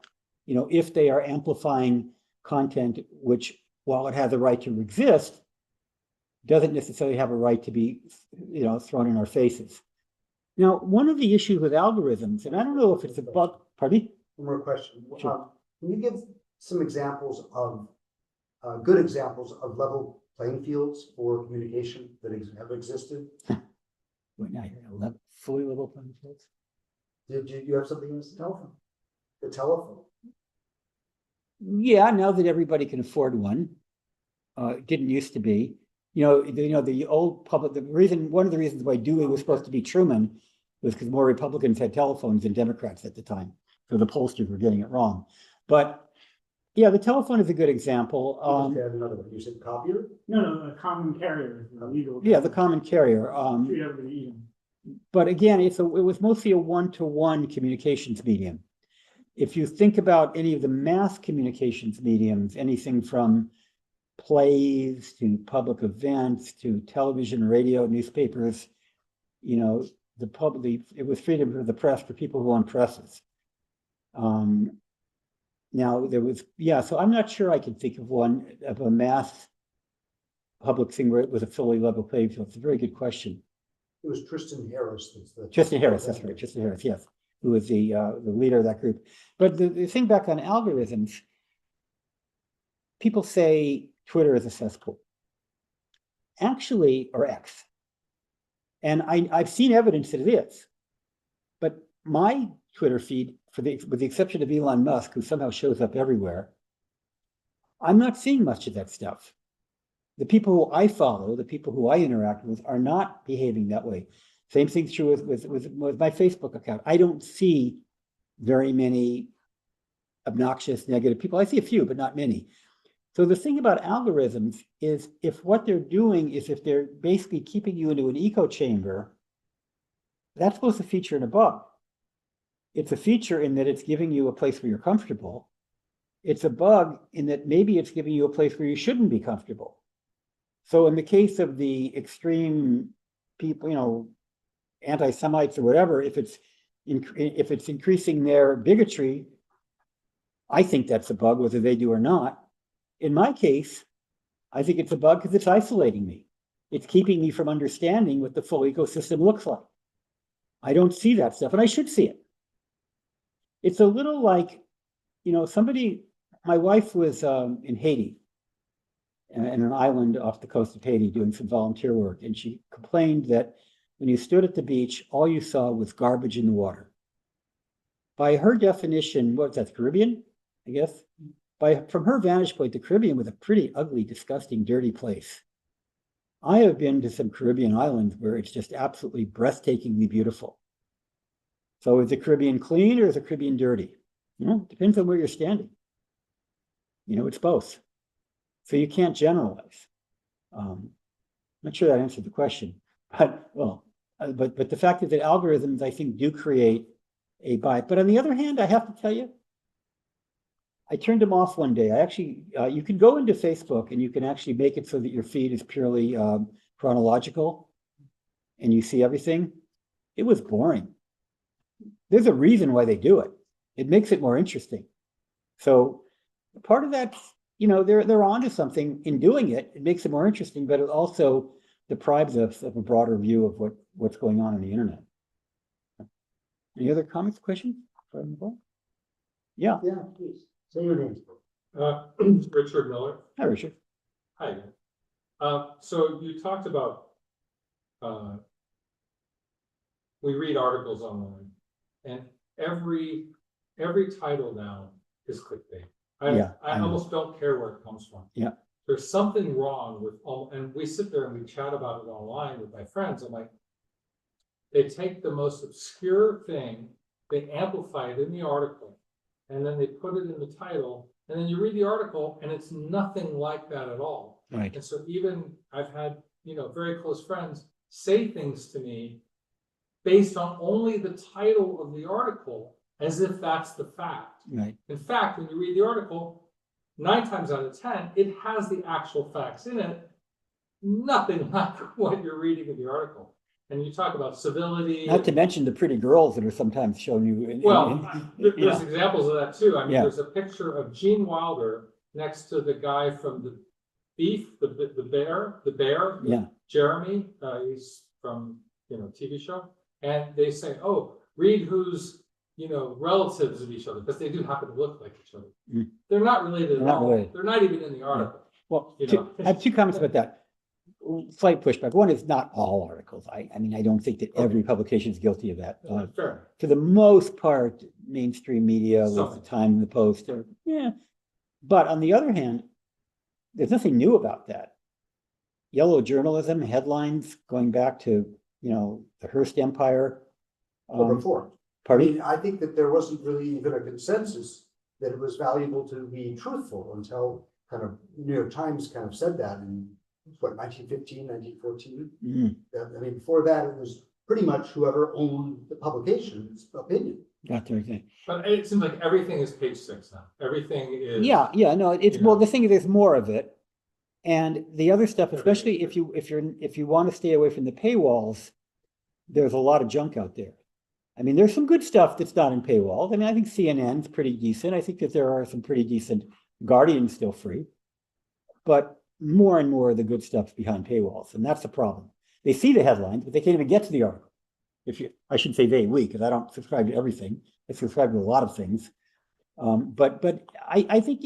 If they are amplifying content which, while it has a right to exist, doesn't necessarily have a right to be, thrown in our faces. Now, one of the issues with algorithms, and I don't know if it's about, pardon me? One more question. Sure. Can you give some examples of good examples of level playing fields for communication that have existed? Wait, now you're fully level playing fields? Did you have something as the telephone? The telephone. Yeah, now that everybody can afford one. It didn't used to be. The old public, one of the reasons why Dewey was supposed to be Truman was because more Republicans had telephones than Democrats at the time. So the pollsters were getting it wrong. But yeah, the telephone is a good example. Add another one. You said copier? No, a common carrier is illegal. Yeah, the common carrier. Treat everybody even. But again, it was mostly a one-to-one communications medium. If you think about any of the mass communications mediums, anything from plays to public events to television, radio, newspapers, it was freedom of the press for people who own presses. Now there was, so I'm not sure I can think of a mass public thing where it was a fully level playing field. It's a very good question. It was Tristan Harris. Tristan Harris, that's right, Tristan Harris, yes. who was the leader of that group. But the thing back on algorithms, people say Twitter is a cesspool. Actually, or X. And I've seen evidence that it is. But my Twitter feed, with the exception of Elon Musk, who somehow shows up everywhere, I'm not seeing much of that stuff. The people who I follow, the people who I interact with, are not behaving that way. Same thing's true with my Facebook account. I don't see very many obnoxious, negative people. I see a few, but not many. So the thing about algorithms is if what they're doing is if they're basically keeping you into an echo chamber, that's both a feature and a bug. It's a feature in that it's giving you a place where you're comfortable. It's a bug in that maybe it's giving you a place where you shouldn't be comfortable. So in the case of the extreme people, anti-Semites or whatever, if it's increasing their bigotry, I think that's a bug, whether they do or not. In my case, I think it's a bug because it's isolating me. It's keeping me from understanding what the full ecosystem looks like. I don't see that stuff, and I should see it. It's a little like, my wife was in Haiti, in an island off the coast of Haiti doing some volunteer work, and she complained that when you stood at the beach, all you saw was garbage in the water. By her definition, what's that, Caribbean, I guess? From her vantage point, the Caribbean was a pretty ugly, disgusting, dirty place. I have been to some Caribbean islands where it's just absolutely breathtakingly beautiful. So is the Caribbean clean or is the Caribbean dirty? Depends on where you're standing. It's both. So you can't generalize. I'm not sure that answered the question, but the fact is that algorithms, I think, do create a bias. But on the other hand, I have to tell you, I turned them off one day. I actually, you can go into Facebook and you can actually make it so that your feed is purely chronological and you see everything. It was boring. There's a reason why they do it. It makes it more interesting. So part of that, they're onto something in doing it. It makes it more interesting, but it also deprives us of a broader view of what's going on the internet. Any other comments, questions? Yeah. Yeah, please. Say your name. Richard Miller. Hi, Richard. Hi. So you talked about, we read articles online, and every title now is clickbait. I almost don't care where it comes from. Yeah. There's something wrong with and we sit there and we chat about it online with my friends. I'm like, they take the most obscure thing, they amplify it in the article, and then they put it in the title, and then you read the article and it's nothing like that at all. Right. And so even I've had, very close friends say things to me based on only the title of the article, as if that's the fact. Right. In fact, when you read the article, 9 times out of 10, it has the actual facts in it, nothing like what you're reading in the article. And you talk about civility. Not to mention the pretty girls that are sometimes shown you. There's examples of that too. I mean, Yeah. There's a picture of Gene Wilder next to the guy from the Beef, the bear. Yeah. Jeremy, he's from TV show, and they say, "Oh, read who's relatives of each other," because they do happen to look like each other. Mm. They're not related They're at not all. related. They're not even in the article. Well, You know. I have two comments about that. Slight pushback. One is not all articles. I don't think that every publication is guilty of that. Fair. For the most part, mainstream media with Some. the Time and the Post, But on the other hand, there's nothing new about that. Yellow journalism, headlines going back to the Hearst Empire. Before. Pardon? I think that there wasn't really even a consensus that it was valuable to be truthful until kind of New York Times kind of said that in 1915, 1914. Mm, Before that, it was pretty much whoever owned the publication's opinion. got the right thing. But it seems like everything is page 6 now. Everything is. No, it's you well, know. the thing is there's more of it. And the other stuff, especially if you want to stay away from the paywalls, there's a lot of junk out there. There's some good stuff that's not in paywalls. I think CNN's pretty decent. I think that there are some pretty decent. Guardian's still free, but more and more of the good stuff's behind paywalls, and that's the problem. They see the headlines, but they can't even get to the article. I should say we, because I don't subscribe to everything. I subscribe to a lot of things. But I think,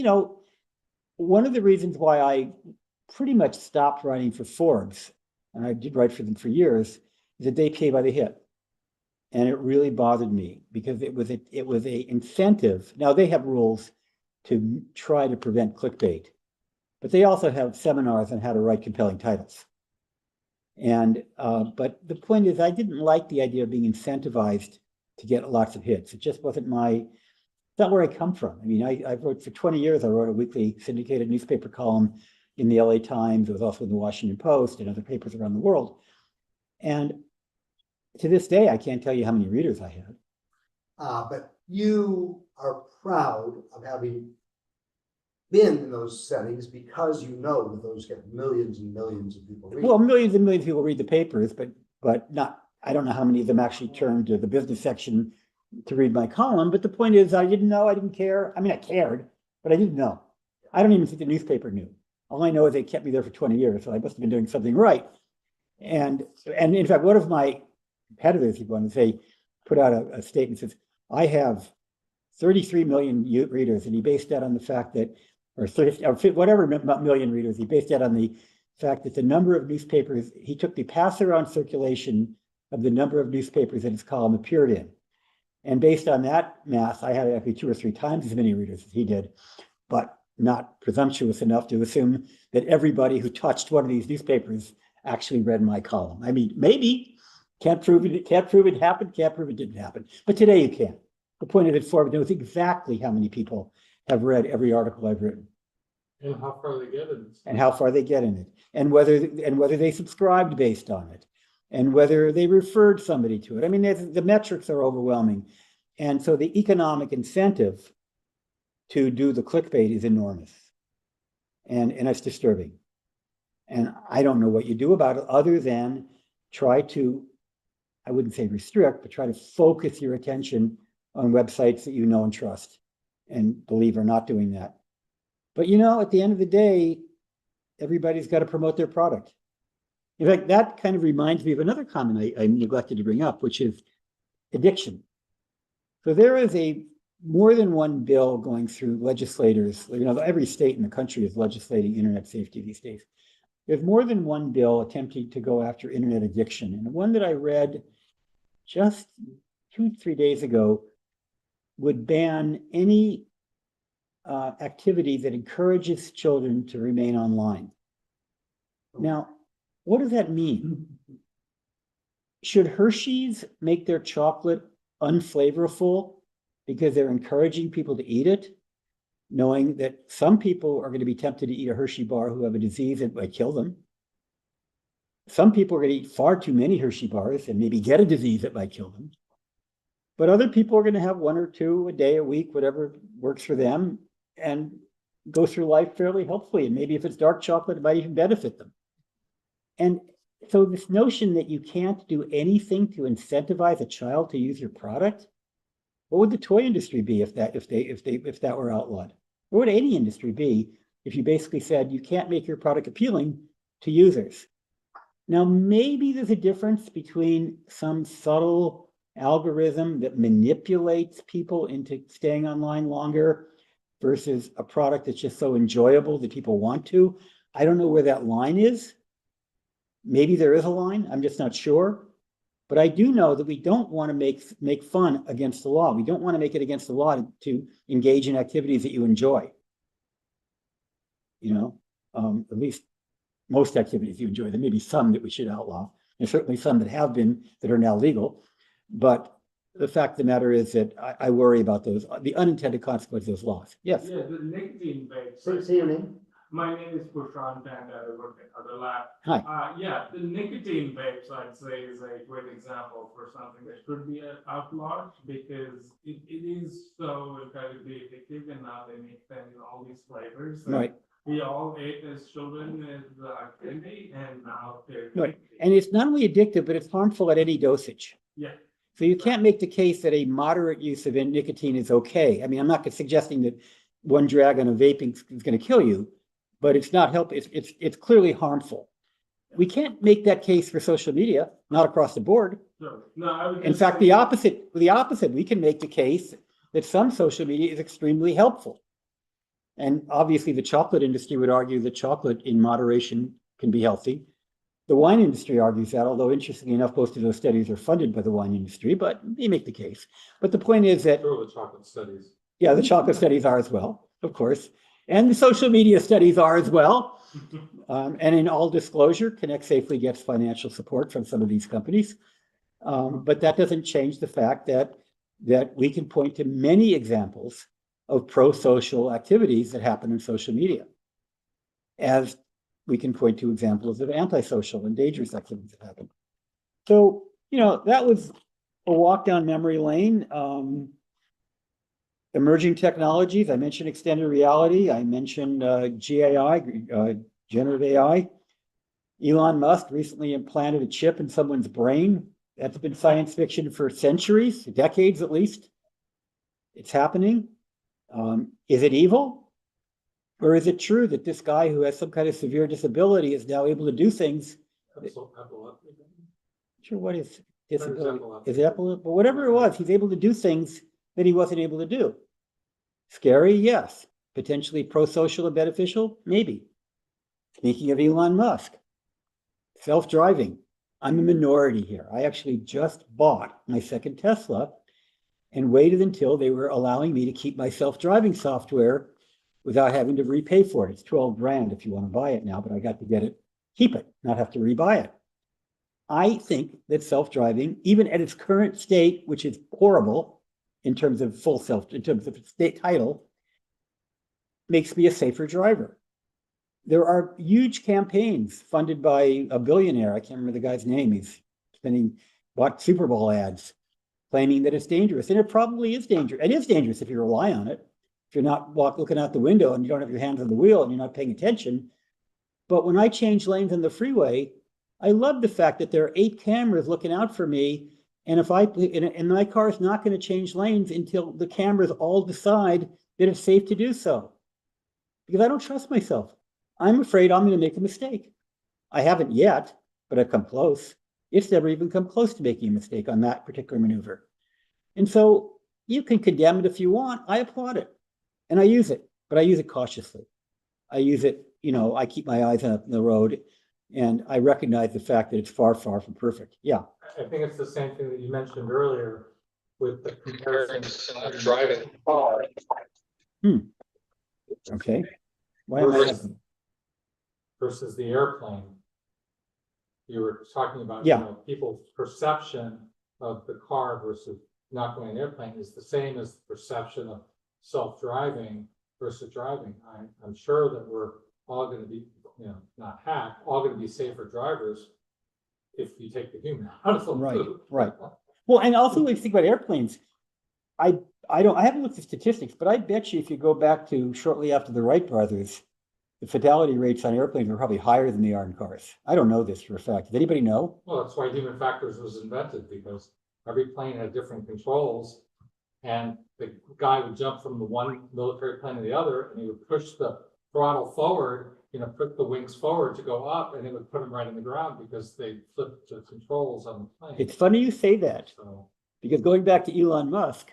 one of the reasons why I pretty much stopped writing for Forbes, and I did write for them for years, is that they pay by the hit. And it really bothered me because it was a incentive. Now they have rules to try to prevent clickbait, but they also have seminars on how to write compelling titles. And but the point is, I didn't like the idea of being incentivized to get lots of hits. It just wasn't it's not where I come from. I mean, I wrote for 20 years, I wrote a weekly syndicated newspaper column in the LA Times. It was also in the Washington Post and other papers around the world. And to this day, I can't tell you how many readers I had. But you are proud of having been in those settings because you know that those get millions and millions of people reading. Well, millions and millions of people read the papers, but not, I don't know how many of them actually turned to the business section to read my column. But the point is, I didn't know, I didn't care. I mean, I cared, but I didn't know. I don't even think the newspaper knew. All I know is they kept me there for 20 years, so I must have been doing something right. And in fact, one of my competitors, if you want to say, put out a statement that says, I have 33 million readers, and he based that on the fact that, or 30, or whatever million readers, he based that on the fact that the number of newspapers, he took the pass-around circulation of the number of newspapers that his column appeared in. And based on that math, I had actually 2 or 3 times as many readers as he did, but not presumptuous enough to assume that everybody who touched one of these newspapers actually read my column. I mean, maybe, can't prove it happened, can't prove it didn't happen. But today you can. The point of it, Forbes knows exactly how many people have read every article I've written. And how far they get in it. And how far they get in it. And whether they subscribed based on it. And whether they referred somebody to it. I mean, the metrics are overwhelming. And so the economic incentive to do the clickbait is enormous. And it's disturbing. And I don't know what you do about it other than try to, I wouldn't say restrict, but try to focus your attention on websites that you know and trust and believe are not doing that. But at the end of the day, everybody's got to promote their product. In fact, that kind of reminds me of another comment I neglected to bring up, which is addiction. So there is more than one bill going through legislators. Every state in the country is legislating internet safety these days. There's more than one bill attempting to go after internet addiction. And the one that I read just 2-3 days ago would ban any activity that encourages children to remain online. Now, what does that mean? Should Hershey's make their chocolate unflavorful because they're encouraging people to eat it, knowing that some people are going to be tempted to eat a Hershey bar who have a disease that might kill them? Some people are going to eat far too many Hershey bars and maybe get a disease that might kill them. But other people are going to have 1 or 2 a day, a week, whatever works for them, and go through life fairly healthfully. And maybe if it's dark chocolate, it might even benefit them. And so this notion that you can't do anything to incentivize a child to use your product, what would the toy industry be if that were outlawed? What would any industry be if you basically said you can't make your product appealing to users? Now, maybe there's a difference between some subtle algorithm that manipulates people into staying online longer versus a product that's just so enjoyable that people want to. I don't know where that line is. Maybe there is a line, I'm just not sure. But I do know that we don't want to make fun against the law. We don't want to make it against the law to engage in activities that you enjoy. At least most activities you enjoy. There may be some that we should outlaw. There's certainly some that have been that are now legal. But the fact of the matter is that I worry about the unintended consequences of those laws. Yes. Yeah, the nicotine vapes. Say your name. My name is Prashant and I work at Other Lab. Hi. Yeah, the nicotine vapes, I'd say, is a great example for something that could be outlawed because it is so incredibly addictive, and now they make them in all these flavors. Right. We all ate as children as candy, and now they're Right. And it's not only addictive, but it's harmful at any dosage. Yeah. So you can't make the case that a moderate use of nicotine is okay. I mean, I'm not suggesting that one drag on a vaping is going to kill you, but it's not helpful. It's clearly harmful. We can't make that case for social media, not across the board. Sure. No, I would In just fact, say- the opposite, we can make the case that some social media is extremely helpful. And obviously the chocolate industry would argue that chocolate in moderation can be healthy. The wine industry argues that, although interestingly enough, most of those studies are funded by the wine industry, but they make the case. But the point is that, Sure, the chocolate studies. yeah, the chocolate studies are as well, of course. And the social media studies are as well. And in all disclosure, ConnectSafely gets financial support from some of these companies. But that doesn't change the fact that we can point to many examples of pro-social activities that happen in social media, as we can point to examples of antisocial and dangerous activities that happen. So, that was a walk down memory lane. Emerging technologies, I mentioned extended reality, I mentioned GAI, generative AI. Elon Musk recently implanted a chip in someone's brain. That's been science fiction for centuries, decades at least. It's happening. Is it evil? Or is it true that this guy who has some kind of severe disability is now able to do things? Sure, what is disability? Is it epilepsy? But whatever it was, he's able to do things that he wasn't able to do. Scary, yes. Potentially pro-social and beneficial, maybe. Speaking of Elon Musk, self-driving. I'm a minority here. I actually just bought my second Tesla and waited until they were allowing me to keep my self-driving software without having to repay for it. It's 12 grand if you want to buy it now, but I got to get it, keep it, not have to rebuy it. I think that self-driving, even at its current state, which is horrible in terms of in terms of state title, makes me a safer driver. There are huge campaigns funded by a billionaire. I can't remember the guy's name. He's bought Super Bowl ads claiming that it's dangerous. And it probably is dangerous. It is dangerous if you rely on it. If you're not looking out the window and you don't have your hands on the wheel and you're not paying attention. But when I change lanes on the freeway, I love the fact that there are 8 cameras looking out for me. And and my car is not going to change lanes until the cameras all decide that it's safe to do so. Because I don't trust myself. I'm afraid I'm going to make a mistake. I haven't yet, but I've come close. It's never even come close to making a mistake on that particular maneuver. And so you can condemn it if you want. I applaud it. And I use it, but I use it cautiously. I use it, I keep my eyes on the road and I recognize the fact that it's far, far from perfect. Yeah. I think it's the same thing that you mentioned earlier with the comparison of driving a car. Okay. Why am I versus the airplane. You were talking about, people's perception of the car versus not going in an airplane is the same as the perception of self-driving versus driving. I'm sure that we're all going to be, not hacked, all going to be safer drivers if you take the human out of the loop. Right. Well, and also when you think about airplanes, I haven't looked at statistics, but I bet you if you go back to shortly after the Wright brothers, the fatality rates on airplanes are probably higher than they are in cars. I don't know this for a fact. Does anybody know? Well, that's why human factors was invented, because every plane had different controls, and the guy would jump from the one military plane to the other, and he would push the throttle forward, put the wings forward to go up, and it would put him right in the ground because they flipped the controls on the plane. It's funny you say that, because going back to Elon Musk,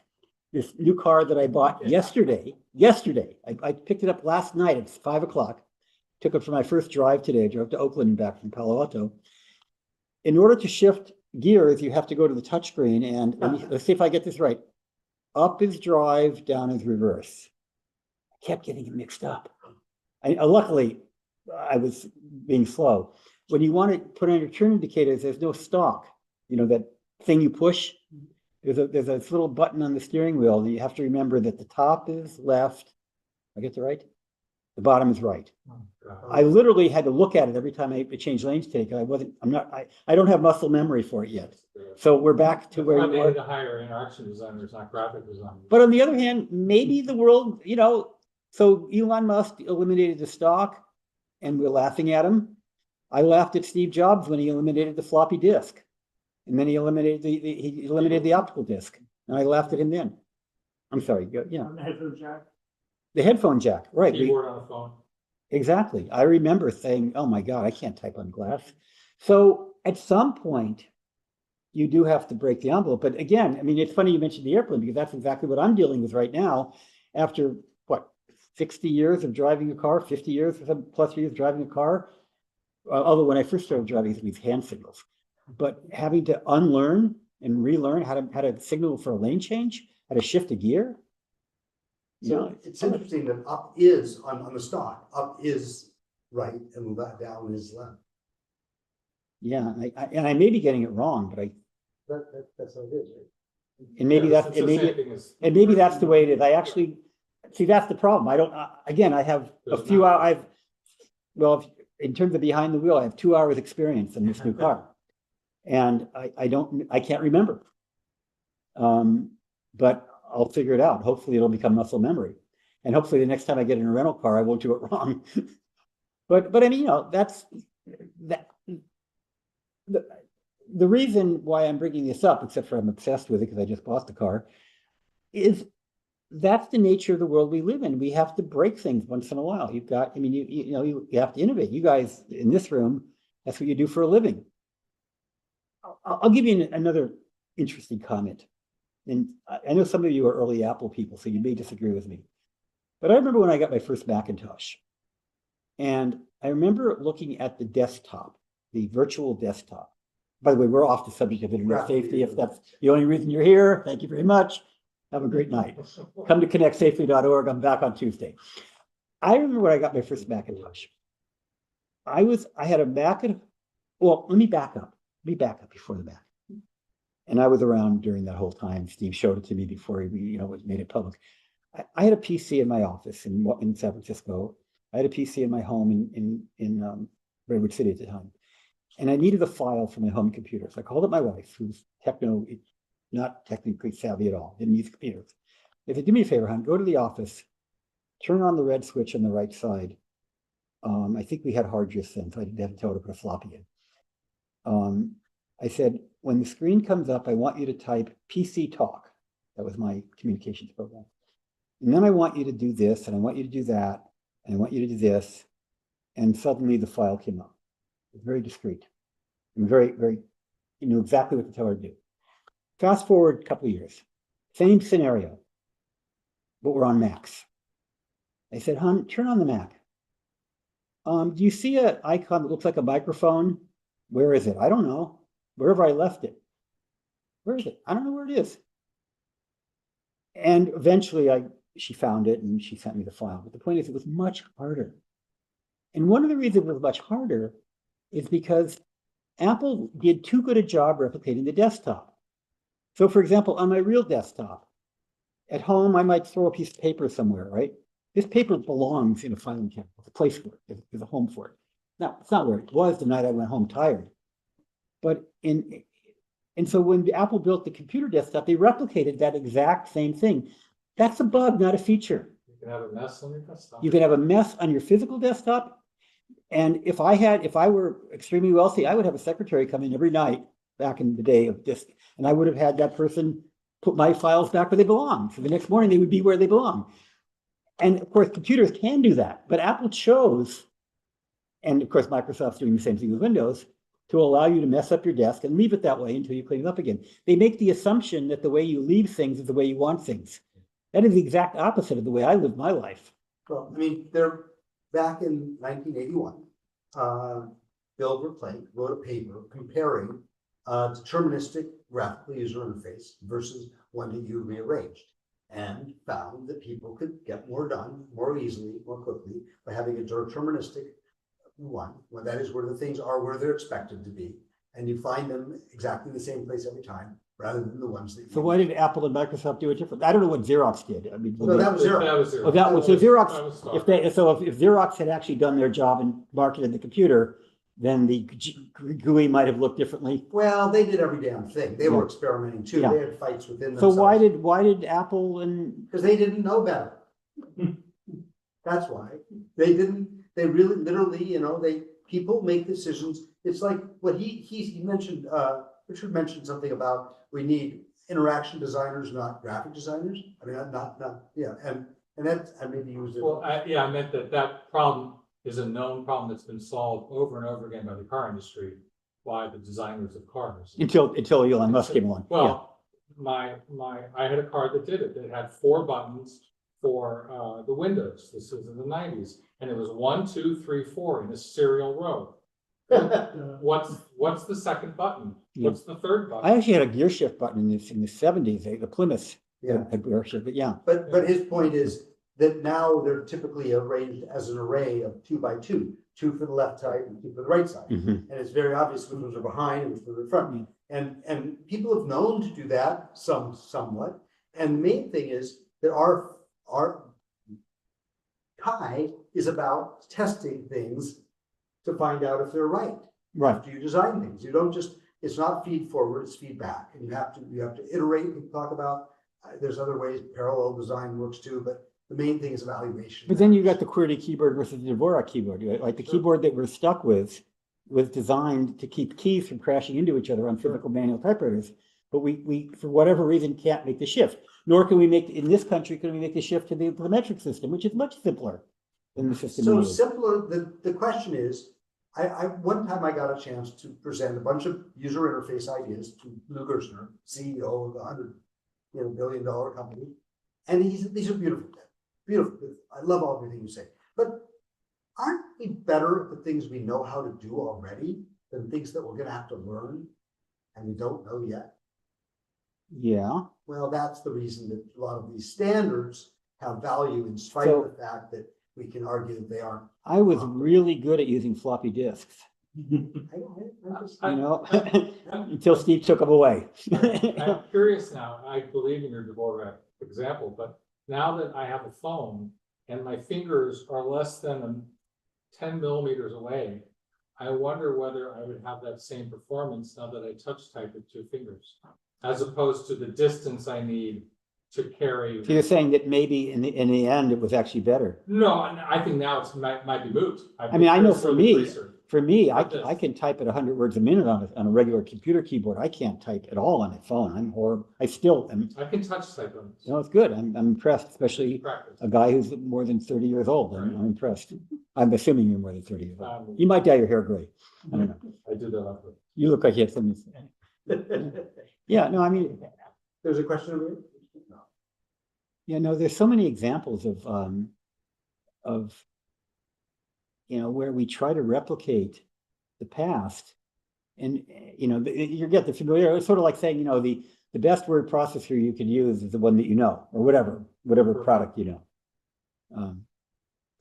this new car that I bought yesterday, I picked it up last night at 5 o'clock, took it for my first drive today. I drove to Oakland and back from Palo Alto. In order to shift gears, you have to go to the touchscreen and let's see if I get this right. Up is drive, down is reverse. I kept getting it mixed up. Luckily, I was being slow. When you want to put on your turn indicators, there's no stalk. That thing you push. There's a little button on the steering wheel, and you have to remember that the top is left. I get it right? The bottom is right. I literally had to look at it every time I changed lanes today because I don't have muscle memory for it yet. So we're back to where you are. To hire interaction designers, not graphic designers. But on the other hand, maybe the world, so Elon Musk eliminated the stock and we're laughing at him. I laughed at Steve Jobs when he eliminated the floppy disk. And then he eliminated the optical disc, and I laughed at him then. I'm sorry. Yeah. The headphone jack. The headphone jack, right? Keyboard on the phone. Exactly. I remember saying, oh my God, I can't type on glass. So at some point, you do have to break the envelope. But again, I mean, it's funny you mentioned the airplane because that's exactly what I'm dealing with right now. After what, 60 years of driving a car, 50 years plus years driving a car. Although when I first started driving, it was hand signals. But having to unlearn and relearn how to signal for a lane change, how to shift a gear. So it's interesting that up is on the stock, up is right and down is left. Yeah, and I may be getting it wrong, but That's how it is, right? and maybe Yeah, that's it's the same thing as- and maybe that's the way it is. I actually see that's the problem. I don't. Again, I have a There's few not- hours. In terms of behind the wheel, I have 2 hours experience in this new car, and I can't remember. But I'll figure it out. Hopefully, it'll become muscle memory, and hopefully, the next time I get in a rental car, I won't do it wrong. But I mean, that's that. The reason why I'm bringing this up, except for I'm obsessed with it because I just bought the car, is that's the nature of the world we live in. We have to break things once in a while. You've got, I mean, you have to innovate. You guys in this room, that's what you do for a living. I'll give you another interesting comment. And I know some of you are early Apple people, so you may disagree with me. But I remember when I got my first Macintosh. And I remember looking at the desktop, the virtual desktop. By the way, we're off the subject of internet safety. If that's the only reason you're here, thank you very much. Have a great night. Come to ConnectSafely.org. I'm back on Tuesday. I remember when I got my first Macintosh. I had a Mac. Well, let me back up. Before the Mac. And I was around during that whole time. Steve showed it to me before he, made it public. I had a PC in my office in San Francisco. I had a PC in my home in Redwood City at the time. And I needed a file for my home computer. So I called up my wife, who's not technically savvy at all, didn't use computers. I said, do me a favor, hon, go to the office, turn on the red switch on the right side. I think we had hard drives then, so I didn't have to tell her to put a floppy in. I said, when the screen comes up, I want you to type PC Talk. That was my communications program. And then I want you to do this, and I want you to do that, and I want you to do this. And suddenly the file came up. It was very discreet and very, very, you knew exactly what to tell her to do. Fast forward a couple of years, same scenario, but we're on Macs. I said, hon, turn on the Mac. Do you see an icon that looks like a microphone? Where is it? I don't know. Wherever I left it. Where is it? I don't know where it is. And eventually she found it and she sent me the file. But the point is, it was much harder. And one of the reasons it was much harder is because Apple did too good a job replicating the desktop. So for example, on my real desktop, at home, I might throw a piece of paper somewhere, right? This paper belongs in a filing cabinet. There's a place for it. There's a home for it. Now, it's not where it was the night I went home tired. But and so when Apple built the computer desktop, they replicated that exact same thing. That's a bug, not a feature. You can have a mess on your desktop. You can have a mess on your physical desktop. And if I were extremely wealthy, I would have a secretary come in every night back in the day of disk, and I would have had that person put my files back where they belong. So the next morning they would be where they belong. And of course, computers can do that, but Apple chose, and of course, Microsoft's doing the same thing with Windows, to allow you to mess up your desk and leave it that way until you clean it up again. They make the assumption that the way you leave things is the way you want things. That is the exact opposite of the way I live my life. Well, I mean, they're back in 1981. Bill Verplake wrote a paper comparing deterministic graphical user interface versus one that you rearranged, and found that people could get more done more easily, more quickly by having a deterministic one, well, that is where the things are where they're expected to be, and you find them exactly in the same place every time, rather than the ones that. So why did Apple and Microsoft do it different? I don't know what Xerox did. I mean, No, that was Xerox. That was Xerox. Oh, that was so Xerox. That was If Xerox had actually done their job and marketed the computer, then the GUI might have looked differently. Well, they did every damn thing. They were Yeah. experimenting too. Yeah. They had fights within So themselves. why did Apple and Because they didn't know better. That's why. They didn't, they really, literally, people make decisions. It's like what he mentioned, Richard mentioned something about we need interaction designers, not graphic designers. I mean, not, yeah. And that, I maybe used it. Well, I meant that problem is a known problem that's been solved over and over again by the car industry, by the designers of cars. Until Elon Musk came along. Well, I had a car that did it. It had 4 buttons for the windows. This was in the 90s, and it was 1, 2, 3, 4 in a serial row. What's the second button? Yeah. What's the third I button? actually had a gear shift button in the 70s, the Plymouth Yeah. had gear shift, but yeah. But his point is that now they're typically arranged as an array of 2 by 2, 2 for the left side and 2 for the right side. Mhm. And it's very obvious which ones are behind and which ones are in front. And people have known to do that somewhat. And the main thing is that our Kai is about testing things to find out if they're right. Right. After you design things, you don't just, it's not feed forward, it's feedback. And you have to iterate. We talk about, there's other ways parallel design works too, but the main thing is evaluation. But then you got the QWERTY keyboard versus the Dvorak keyboard. Like the keyboard that we're stuck with was designed to keep keys from crashing into each other on physical manual typewriters. But we for whatever reason can't make the shift. Nor can we make, in this country, can we make the shift to the metric system, which is much simpler than the system we So use. simpler, the question is, one time I got a chance to present a bunch of user interface ideas to Lou Gerstner, CEO of a $100 billion company. And these are beautiful. Beautiful. I love everything you say. But aren't we better at the things we know how to do already than things that we're going to have to learn and we don't know yet? Yeah. Well, that's the reason that a lot of these standards have value in spite of the fact that we can argue that they aren't. I was really good at using floppy disks, I until Steve took them away. I'm curious now. I believe in your Dvorak example, but now that I have a phone and my fingers are less than 10 millimeters away, I wonder whether I would have that same performance now that I touch type with 2 fingers, as opposed to the distance I need to carry. So you're saying that maybe in the end, it was actually better. No, I think now it might be moot. I mean, I know for me, I But I can type at 100 words a minute on a regular computer keyboard. I can't type at all on a phone. I'm horrible. I still am. I can touch type on this. No, it's good. I'm impressed, especially Practice. a guy who's more than 30 years old. I'm impressed. I'm assuming you're more than 30 years old. You might dye your hair gray. I don't know. I do that often. You look like you have something. Yeah, no, I mean, There's a question over here? No. yeah, no, there's so many examples of where we try to replicate the past, and you get the familiar. It's sort of like saying, the best word processor you can use is the one that you know, or whatever product you know.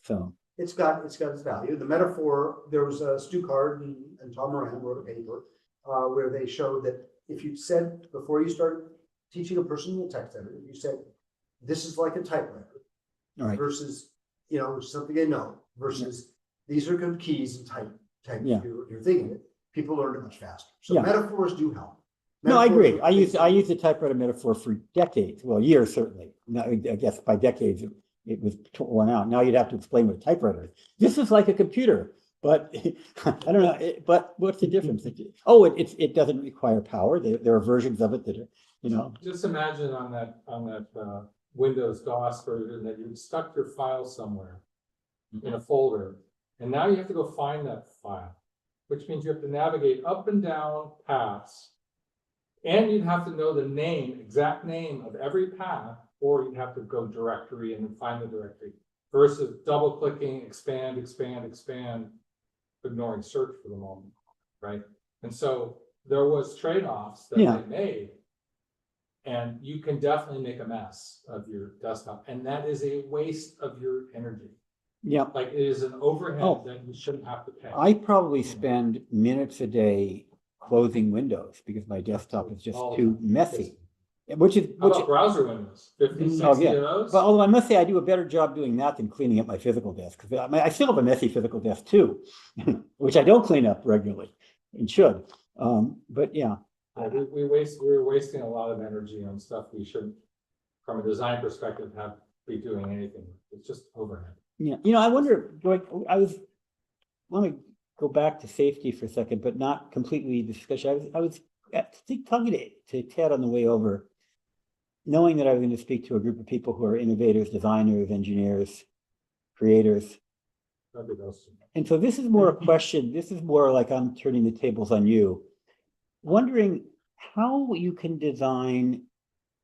So It's got its value. The metaphor, there was Stu Card and Tom Moran wrote a paper where they showed that if you said, before you start teaching a person in the text editor, you said, this is like a typewriter, all right, versus, which is something they know, versus these are good keys and type Yeah. you're thinking it, people learn it much faster. So Yeah. metaphors do help. no, I agree. Metaphors- I used the typewriter metaphor for decades, well, years certainly. Now, I guess by decades it was worn out. Now you'd have to explain what a typewriter is. This is like a computer, but I don't know. But what's the difference? It doesn't require power. There are versions of it that are, Just imagine on that Windows DOS version that you stuck your file somewhere in a folder, and now you have to go find that file, which means you have to navigate up and down paths, and you'd have to know the exact name of every path, or you'd have to go directory and then find the directory, versus double clicking, expand, ignoring search for the moment, right? And so there was trade-offs that Yeah. they made. And you can definitely make a mess of your desktop, and that is a waste of your energy. yeah. Like, it is an overhead Oh. that you shouldn't have to pay. I probably spend minutes a day closing windows because my desktop is just All the too time. messy. How Which about browser windows? 50, 60 yeah. of those? But although I must say I do a better job doing that than cleaning up my physical desk, because I still have a messy physical desk too, which I don't clean up regularly and should. But yeah, We're wasting a lot of energy on stuff we shouldn't, from a design perspective, be doing anything. It's just overhead. yeah. I wonder. Want to go back to safety for a second, but not completely discussion. I was talking to Ted on the way over, knowing that I was going to speak to a group of people who are innovators, designers, engineers, creators. Maybe those two. And so this is more a question, this is more like I'm turning the tables on you. Wondering how you can design,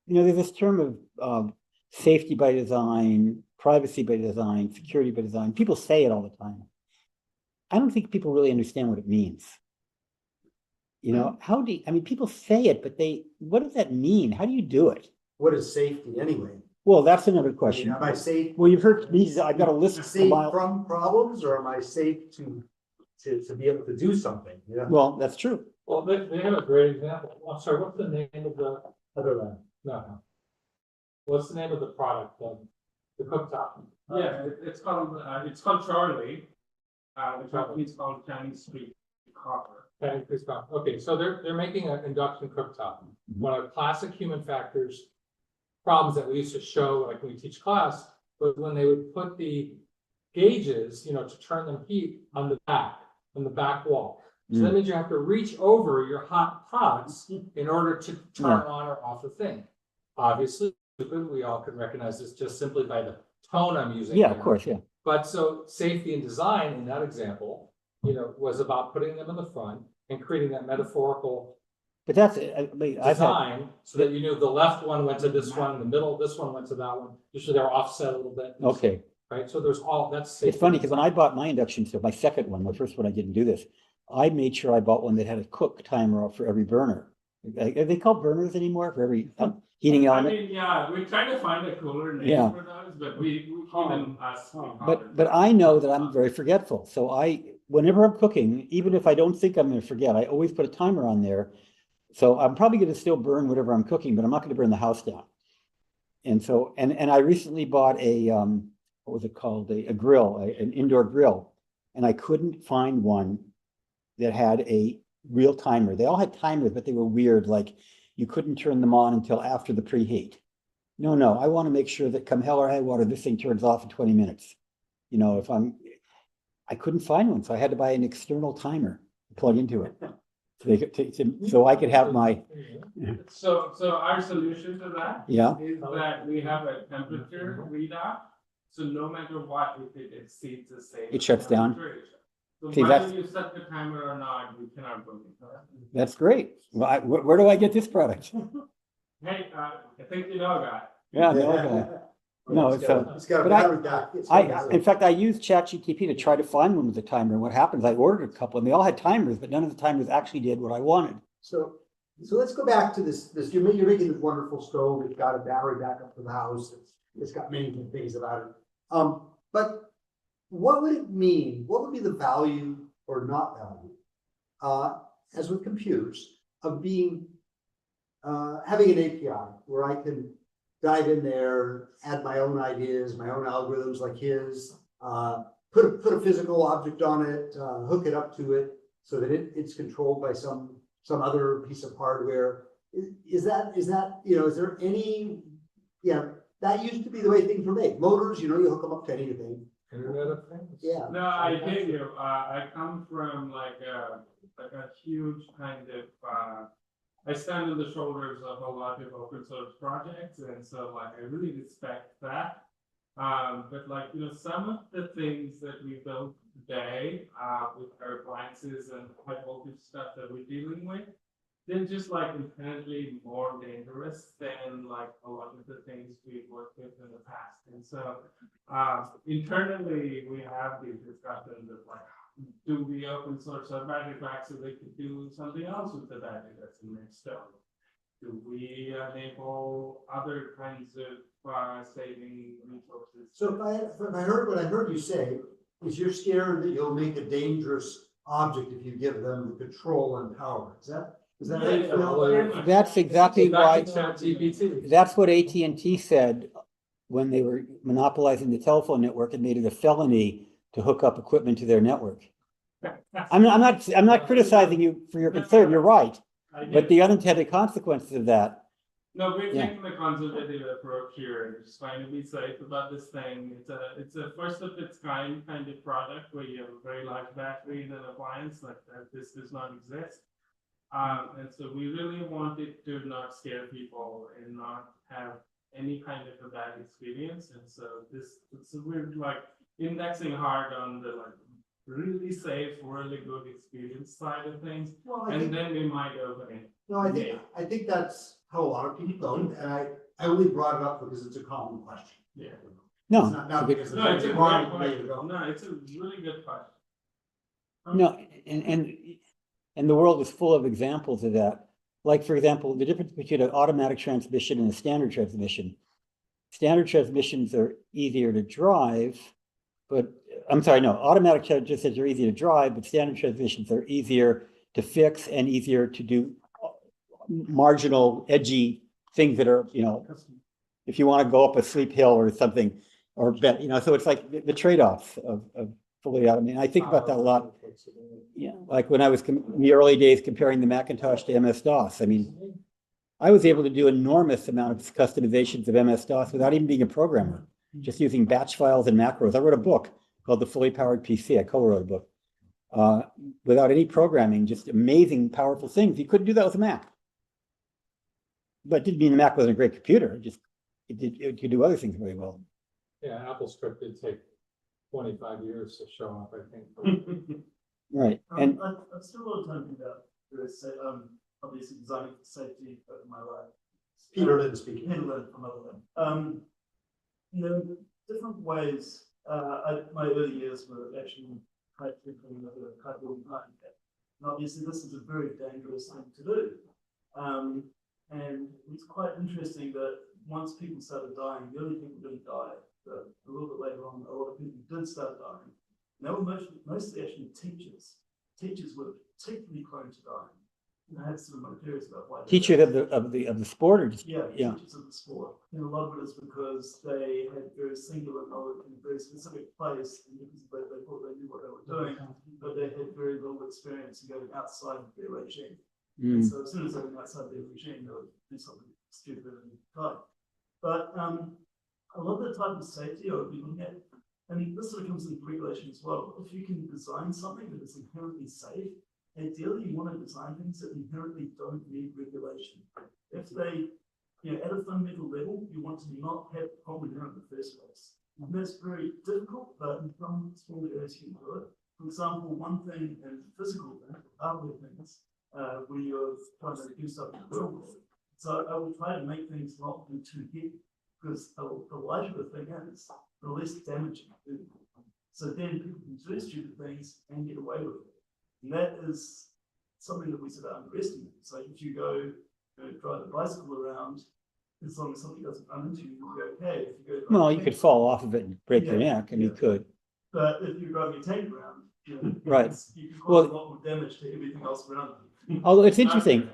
there's this term of safety by design, privacy by design, security by design. People say it all the time. I don't think people really understand what it means. People say it, but what does that mean? How do you do it? What is safety anyway? Well, that's another I mean, question. am I safe? Well, you've heard these, I've got a list. Safe from problems, or am I safe to be able to do something? Yeah. Well, that's true. Well, they have a great example. I'm sorry, what's the name of the other one? No. What's the name of the product? The cooktop? Yeah, it's called Charlie. The company is called Chinese Street Copper. Okay, please stop. Okay, so they're making an induction cooktop. One of the classic human factors problems that we used to show, like when we teach class, was when they would put the gauges, to turn them heat on the back wall. So that means you have to reach over your hot pots in order to turn on or off the thing. Obviously, we all can recognize this just simply by the tone I'm using. Yeah, here. of course, yeah. But so safety and design in that example, was about putting them in the front and creating that metaphorical But that's, I've had, design so that you knew the left one went to this one, the middle, this one went to that one. Usually they're offset a little bit. okay. Right, so there's that's. It's funny because when I bought my induction stove, my second one, my first one, I didn't do this. I made sure I bought one that had a cook timer for every burner. Are they called burners anymore for every heating I element? mean, yeah, we're trying to find a cooler name Yeah. for those, but we even us. But I know that I'm very forgetful. So whenever I'm cooking, even if I don't think I'm going to forget, I always put a timer on there. So I'm probably going to still burn whatever I'm cooking, but I'm not going to burn the house down. And so, and I recently bought a, what was it called? A grill, an indoor grill. And I couldn't find one that had a real timer. They all had timers, but they were weird. Like you couldn't turn them on until after the preheat. No, I want to make sure that come hell or high water, this thing turns off in 20 minutes. I couldn't find one. So I had to buy an external timer to plug into it. So I could have my. So our solution to that Yeah. is that we have a temperature readout. So no matter what, if it exceeds the same. It shuts down. So See, whether you set the timer or not, we cannot go into that. That's great. Well, where do I get this product? Hey, I think you know that. Yeah, no, it's It's got a but battery back. in fact, I used ChatGPT to try to find one with a timer. And what happens, I ordered a couple and they all had timers, but none of the timers actually did what I wanted. So let's go back to this, you're making this wonderful stove, it's got a battery backup for the house, it's got many good things about it. But what would it mean? What would be the value or not value, as with computers, of having an API where I can dive in there, add my own ideas, my own algorithms like his, put a physical object on it, hook it up to it so that it's controlled by some other piece of hardware. Is there any, that used to be the way things were made. Motors, you hook them up to anything. Internet of Things. Yeah. No, I hear you. I come from like a huge kind of, I stand on the shoulders of a lot of open source projects, and so I really respect that. But some of the things that we build today with our appliances and high voltage stuff that we're dealing with, they're just inherently more dangerous than a lot of the things we've worked with in the past. And so internally we have these discussions of do we open source our battery pack so they could do something else with the battery that's in their stove? Do we enable other kinds of saving resources? So if I heard what I heard you say, is you're scared that you'll make a dangerous object if you give them the control and power. Is that how you feel? That's exactly why, ChatGPT. that's what AT&T said when they were monopolizing the telephone network and made it a felony to hook up equipment to their network. I'm not criticizing you for your concern. You're right. But the unintended consequences of that. No, we're taking the consultative approach here and just trying to be safe about this thing. It's a first of its kind of product where you have a very large battery in an appliance like that. This does not exist. And so we really wanted to not scare people and not have any kind of a bad experience. And so we're indexing hard on the like really safe, really good experience side of things, Well, I and think, then we might open it. no, I think that's how a lot of people vote, and I only brought it up because it's a common question. Yeah. It's No, not because the No, it's a folks great wanted me to question. go. No, it's a really good question. no, and the world is full of examples of that. Like, for example, the difference between an automatic transmission and a standard transmission. Standard transmissions are easier to drive, but I'm sorry, no, automatic transmissions are easier to drive, but standard transmissions are easier to fix and easier to do marginal, edgy things that are, if you want to go up a steep hill or something, or bet, so it's like the trade-offs of fully automated. I think about that a lot. Yeah, like when I was in the early days comparing the Macintosh to MS-DOS. I mean, I was able to do enormous amount of customizations of MS-DOS without even being a programmer, just using batch files and macros. I wrote a book called The Fully Powered PC. I co-wrote a book without any programming, just amazing, powerful things. You couldn't do that with a Mac. But it didn't mean the Mac wasn't a great computer. It could do other things very well. Yeah, Apple script did take 25 years to show up, I think. Right. And I've spent a lot of time thinking about this, obviously designing for safety over my life. Peter Lynn speaking. Peter Lynn from Motherland. Different ways. My early years were actually kite flipping with a kite boarding behind it. And obviously this is a very dangerous thing to do. And it's quite interesting that once people started dying, the only people didn't die. But a little bit later on, a lot of people did start dying. And they were mostly actually teachers. Teachers were particularly prone to dying. And I had some of my theories about why. teachers of the sport, or just Yeah, teachers of the sport. And a lot of it is because they had very singular knowledge in a very specific place, and because they thought they knew what they were doing, but they had very little experience in going outside of their regime. And so as soon as they went outside their regime, they would do something stupid and die. But a lot of the type of safety I would be looking at, and this sort of comes into regulation as well. If you can design something that is inherently safe, ideally you want to design things that inherently don't need regulation. If they, at a fundamental level, you want to not have a problem there in the first place. And that's very difficult, but in some small areas you can do it. For example, one thing in physical things, hardware things, where you're trying to do something real world. So I will try to make things not be too heavy, because the lighter the thing is, the less damaging it is. So then people can do stupid things and get away with it. And that is something that we sort of underestimate. So if you go drive a bicycle around, as long as something doesn't run into you, you'll be okay. If you go you could fall off of it and break your neck, and you could. But if you're driving a tank around, Right. you can cause a lot more damage to everything else around you. Although it's interesting,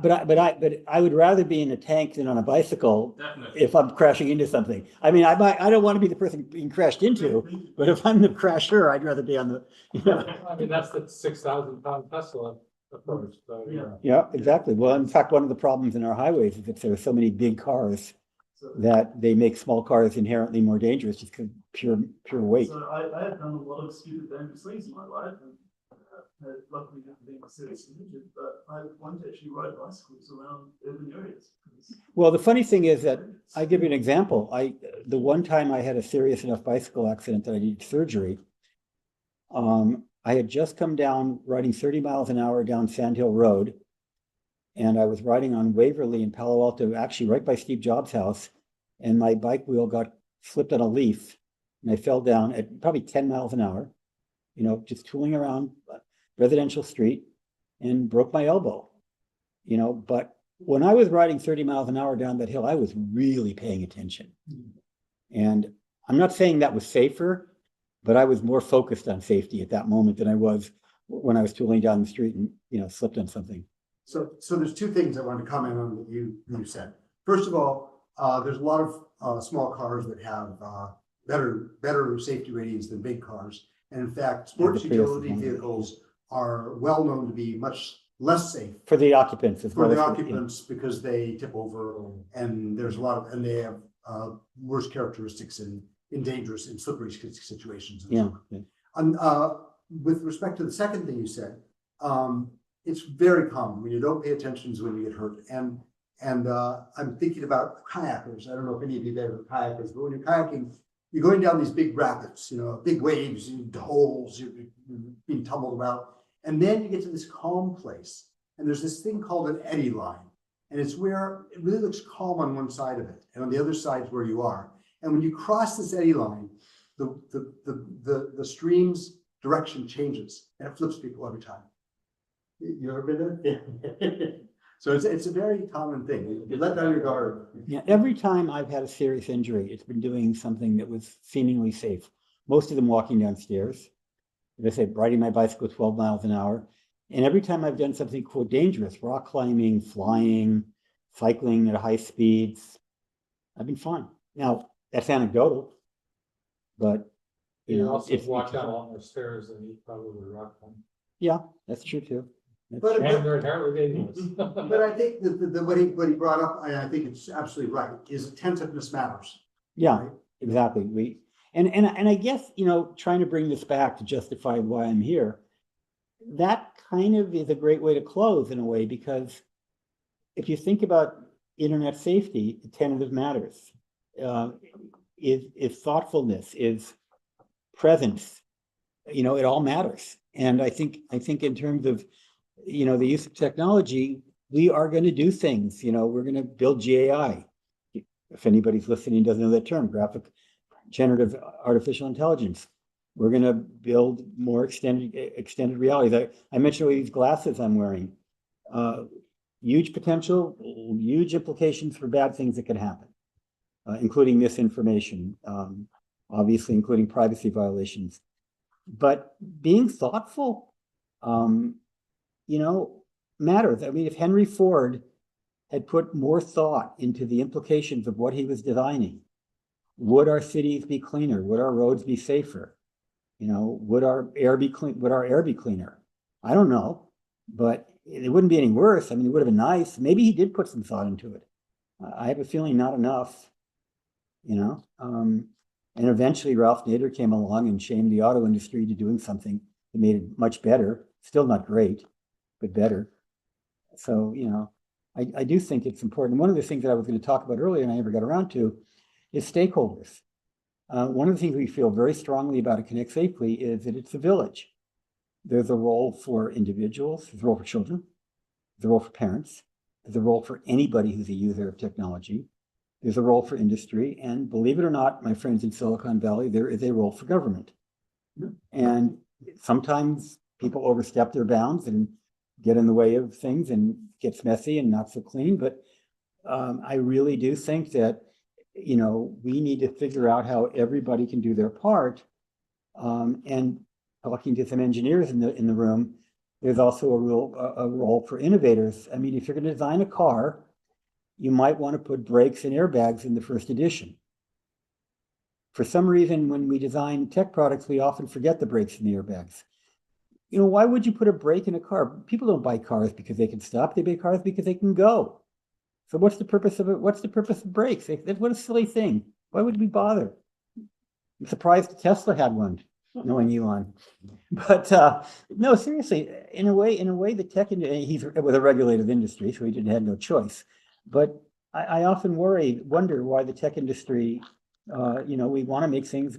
but I would rather be in a tank than on a bicycle. Definitely. If I'm crashing into something. I mean, I don't want to be the person being crashed into, but if I'm the crasher, I'd rather be on the. I mean, that's the 6,000-pound Tesla approach. So, Yeah, exactly. Well, in fact, one of the problems in our highways is that there are so many big cars So, that they make small cars inherently more dangerous just because pure weight. so I have done a lot of stupid, dangerous things in my life, and luckily haven't been seriously injured. But I want to actually ride bicycles around urban areas. Well, the funny thing is that I give you an example. The one time I had a serious enough bicycle accident that I needed surgery. I had just come down riding 30 miles an hour down Sand Hill Road. And I was riding on Waverly in Palo Alto, actually right by Steve Jobs' house. And my bike wheel got slipped on a leaf. And I fell down at probably 10 miles an hour, just tooling around residential street, and broke my elbow. But when I was riding 30 miles an hour down that hill, I was really paying attention. And I'm not saying that was safer, but I was more focused on safety at that moment than I was when I was tooling down the street and, slipped on something. So there's two things I want to comment on that you said. First of all, there's a lot of small cars that have better safety ratings than big cars. And in fact, sports utility vehicles are well known to be much less safe for the occupants as well. For the occupants, because they tip over, and there's a lot of, and they have worse characteristics in dangerous and slippery situations. Yeah. With respect to the second thing you said, it's very common when you don't pay attention is when you get hurt. And I'm thinking about kayakers. I don't know if any of you guys are kayakers, but when you're kayaking, you're going down these big rapids, big waves, holes, you're being tumbled about. And then you get to this calm place. And there's this thing called an eddy line. And it's where it really looks calm on one side of it. And on the other side is where you are. And when you cross this eddy line, the stream's direction changes and it flips people every time. You ever been there? So it's a very common thing. You let down your guard. Yeah, every time I've had a serious injury, it's been doing something that was seemingly safe. Most of them walking downstairs. As I say, riding my bicycle 12 miles an hour. And every time I've done something quote dangerous, rock climbing, flying, cycling at high speeds, I've been fine. Now, that's anecdotal, but You also it's walk down a lot more stairs than you probably rock them. yeah, that's true too. That's But- true. And they're inherently dangerous. But I think that what he brought up, and I think it's absolutely right, is attentiveness matters. Yeah, Right? exactly. And I guess, trying to bring this back to justify why I'm here, that kind of is a great way to close in a way, because if you think about internet safety, attentive matters. Is thoughtfulness, is presence, it all matters. And I think in terms of, the use of technology, we are going to do things, we're going to build GAI. If anybody's listening doesn't know that term, generative artificial intelligence. We're going to build more extended realities. I mentioned these glasses I'm wearing. Huge potential, huge implications for bad things that can happen, including misinformation, obviously including privacy violations. But being thoughtful, matters. I mean, if Henry Ford had put more thought into the implications of what he was designing, would our cities be cleaner? Would our roads be safer? Would our air be clean? Would our air be cleaner? I don't know, but it wouldn't be any worse. I mean, it would have been nice. Maybe he did put some thought into it. I have a feeling not enough, and eventually Ralph Nader came along and shamed the auto industry to doing something that made it much better. Still not great, but better. So, I do think it's important. One of the things that I was going to talk about earlier and I never got around to is stakeholders. One of the things we feel very strongly about at ConnectSafely is that it's a village. There's a role for individuals, there's a role for children, there's a role for parents, there's a role for anybody who's a user of technology, there's a role for industry, and believe it or not, my friends in Silicon Valley, there is a role for government. And sometimes people overstep their bounds and get in the way of things and gets messy and not so clean, but I really do think that we need to figure out how everybody can do their part. And talking to some engineers in the room, there's also a role for innovators. I mean, if you're going to design a car, you might want to put brakes and airbags in the first edition. For some reason, when we design tech products, we often forget the brakes and the airbags. Why would you put a brake in a car? People don't buy cars because they can stop. They buy cars because they can go. So what's the purpose of it? What's the purpose of brakes? What a silly thing. Why would we bother? I'm surprised Tesla had one, knowing Elon. But no, seriously, in a way, the tech industry, he's with a regulated industry, so he had no choice. But I often wonder why the tech industry, we want to make things,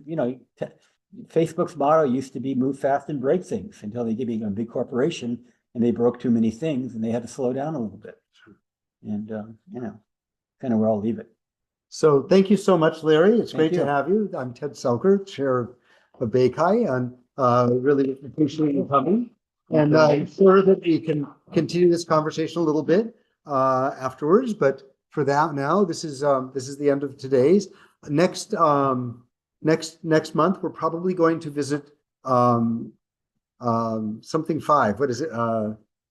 Facebook's motto used to be move fast and break things until they became a big corporation and they broke too many things and they had to slow down a little bit. And, kind of where I'll leave it. So thank you so much, Larry. It's Thank great to have you. I'm Ted Selker, Chair of Baykai, and really appreciate you coming. And I'm sure that we can continue this conversation a little bit afterwards. But for that now, this is the end of today's. Next month, we're probably going to visit something 5. What is it?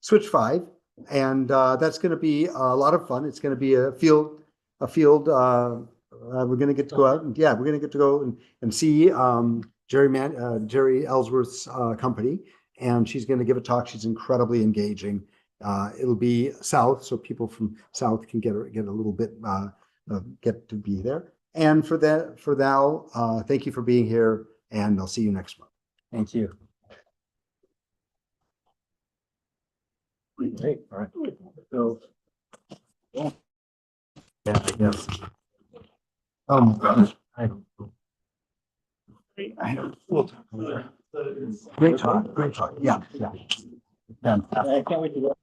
Switch 5. And that's going to be a lot of fun. It's going to be a field. We're going to get to go out and we're going to get to go and see Jerry Ellsworth's company, and she's going to give a talk. She's incredibly engaging. It'll be South, so people from South can get a little bit get to be there. And for now, thank you for being here, and I'll see you next month. Thank you. Great. All right. So, Yeah, I guess. Oh my gosh. I know. We'll talk later. So it's- Great talk, yeah, yeah. I can't wait to.